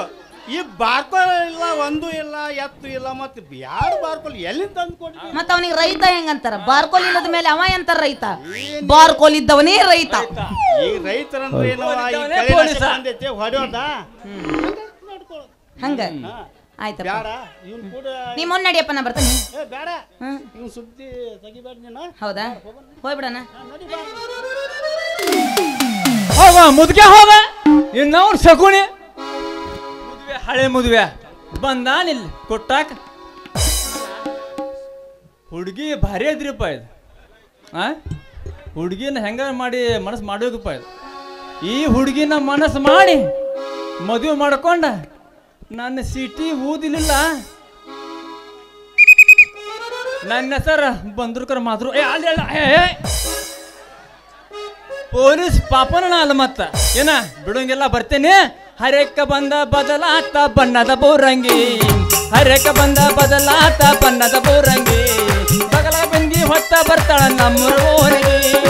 ಈ ಬಾರ್ಕೋಲ್ ಇಲ್ಲ ಒಂದು ಇಲ್ಲ ಎತ್ತು ಇಲ್ಲ ಮತ್ತೆ ಯಾರು ಬಾರ್ಕೋಲ್ ಎಲ್ಲಿಂದ ತಂದು ಕೊಡಿ ಮತ್ತ ಅವನಿಗೆ ರೈತ ಹೆಂಗಂತಾರ ಬಾರ್ಕೋಲ್ ಇಲ್ಲದ ಮೇಲೆ ಅವ ಎಂತಾರ ರೈತ ಬಾರ್ಕೋಲ್ ಇದ್ದವನೇ ರೈತ ಈ ರೈತರಂದ್ರೆ ಏನೋ ಹೊಡೆಯೋದ ಹಂಗ ಆಯ್ತಪ್ಪ ಬೇಡ ಇವ್ನು ಕೂಡ ನೀ ಮೊನ್ನೆ ನಡಿಯಪ್ಪ ನಾ ಬರ್ತಾನೆ ಏ ಬೇಡ ಇವ್ನು ಸುದ್ದಿ ತೆಗಿಬೇಡ ನೀನು ಹೌದಾ ಹೋಗ್ಬಿಡಣ ನಡಿ ಬಾ ಹೋಗ ಮುದ್ಕೆ ಹೋಗ ಇನ್ನವ್ರು ಶಕುಣಿ ಮುದ್ವೆ ಹಳೆ ಮುದ್ವೆ ಬಂದಾನಿಲ್ಲ ಕೊಟ್ಟಾಕ ಹುಡುಗಿ ಭಾರಿ ಅದ್ರಿಪ್ಪ ಇದು ಹುಡುಗಿನ ಹೆಂಗ ಮಾಡಿ ಮನಸ್ಸು ಮಾಡೋದಪ್ಪ ಇದು ಈ ಹುಡುಗಿನ ಮನಸ್ಸು ಮಾಡಿ ಮದುವೆ ಮಾಡ್ಕೊಂಡ ನನ್ನ ಸಿಟಿ ಊದಿಲಿಲ್ಲ ನನ್ನ ಹೆಸರು ಬಂದ್ರಕರ ಮಾದ್ರು ಪೊಲೀಸ್ ಪಾಪನ ಅಲ್ಲ ಮತ್ತ ಏನ ಬಿಡೋಂಗೆಲ್ಲ ಬರ್ತೇನೆ ಹರೇಕ ಬಂದ ಬದಲಾತ ಬಣ್ಣದ ಬೋರಂಗಿ ಹರೇಕ ಬಂದ ಬದಲಾತ ಬಣ್ಣದ ಬೋರಂಗಿ ಬಗಲ ಬಂಗಿ ಹೊತ್ತ ಬರ್ತಾಳ ನಮ್ಮೂರಿಗೆ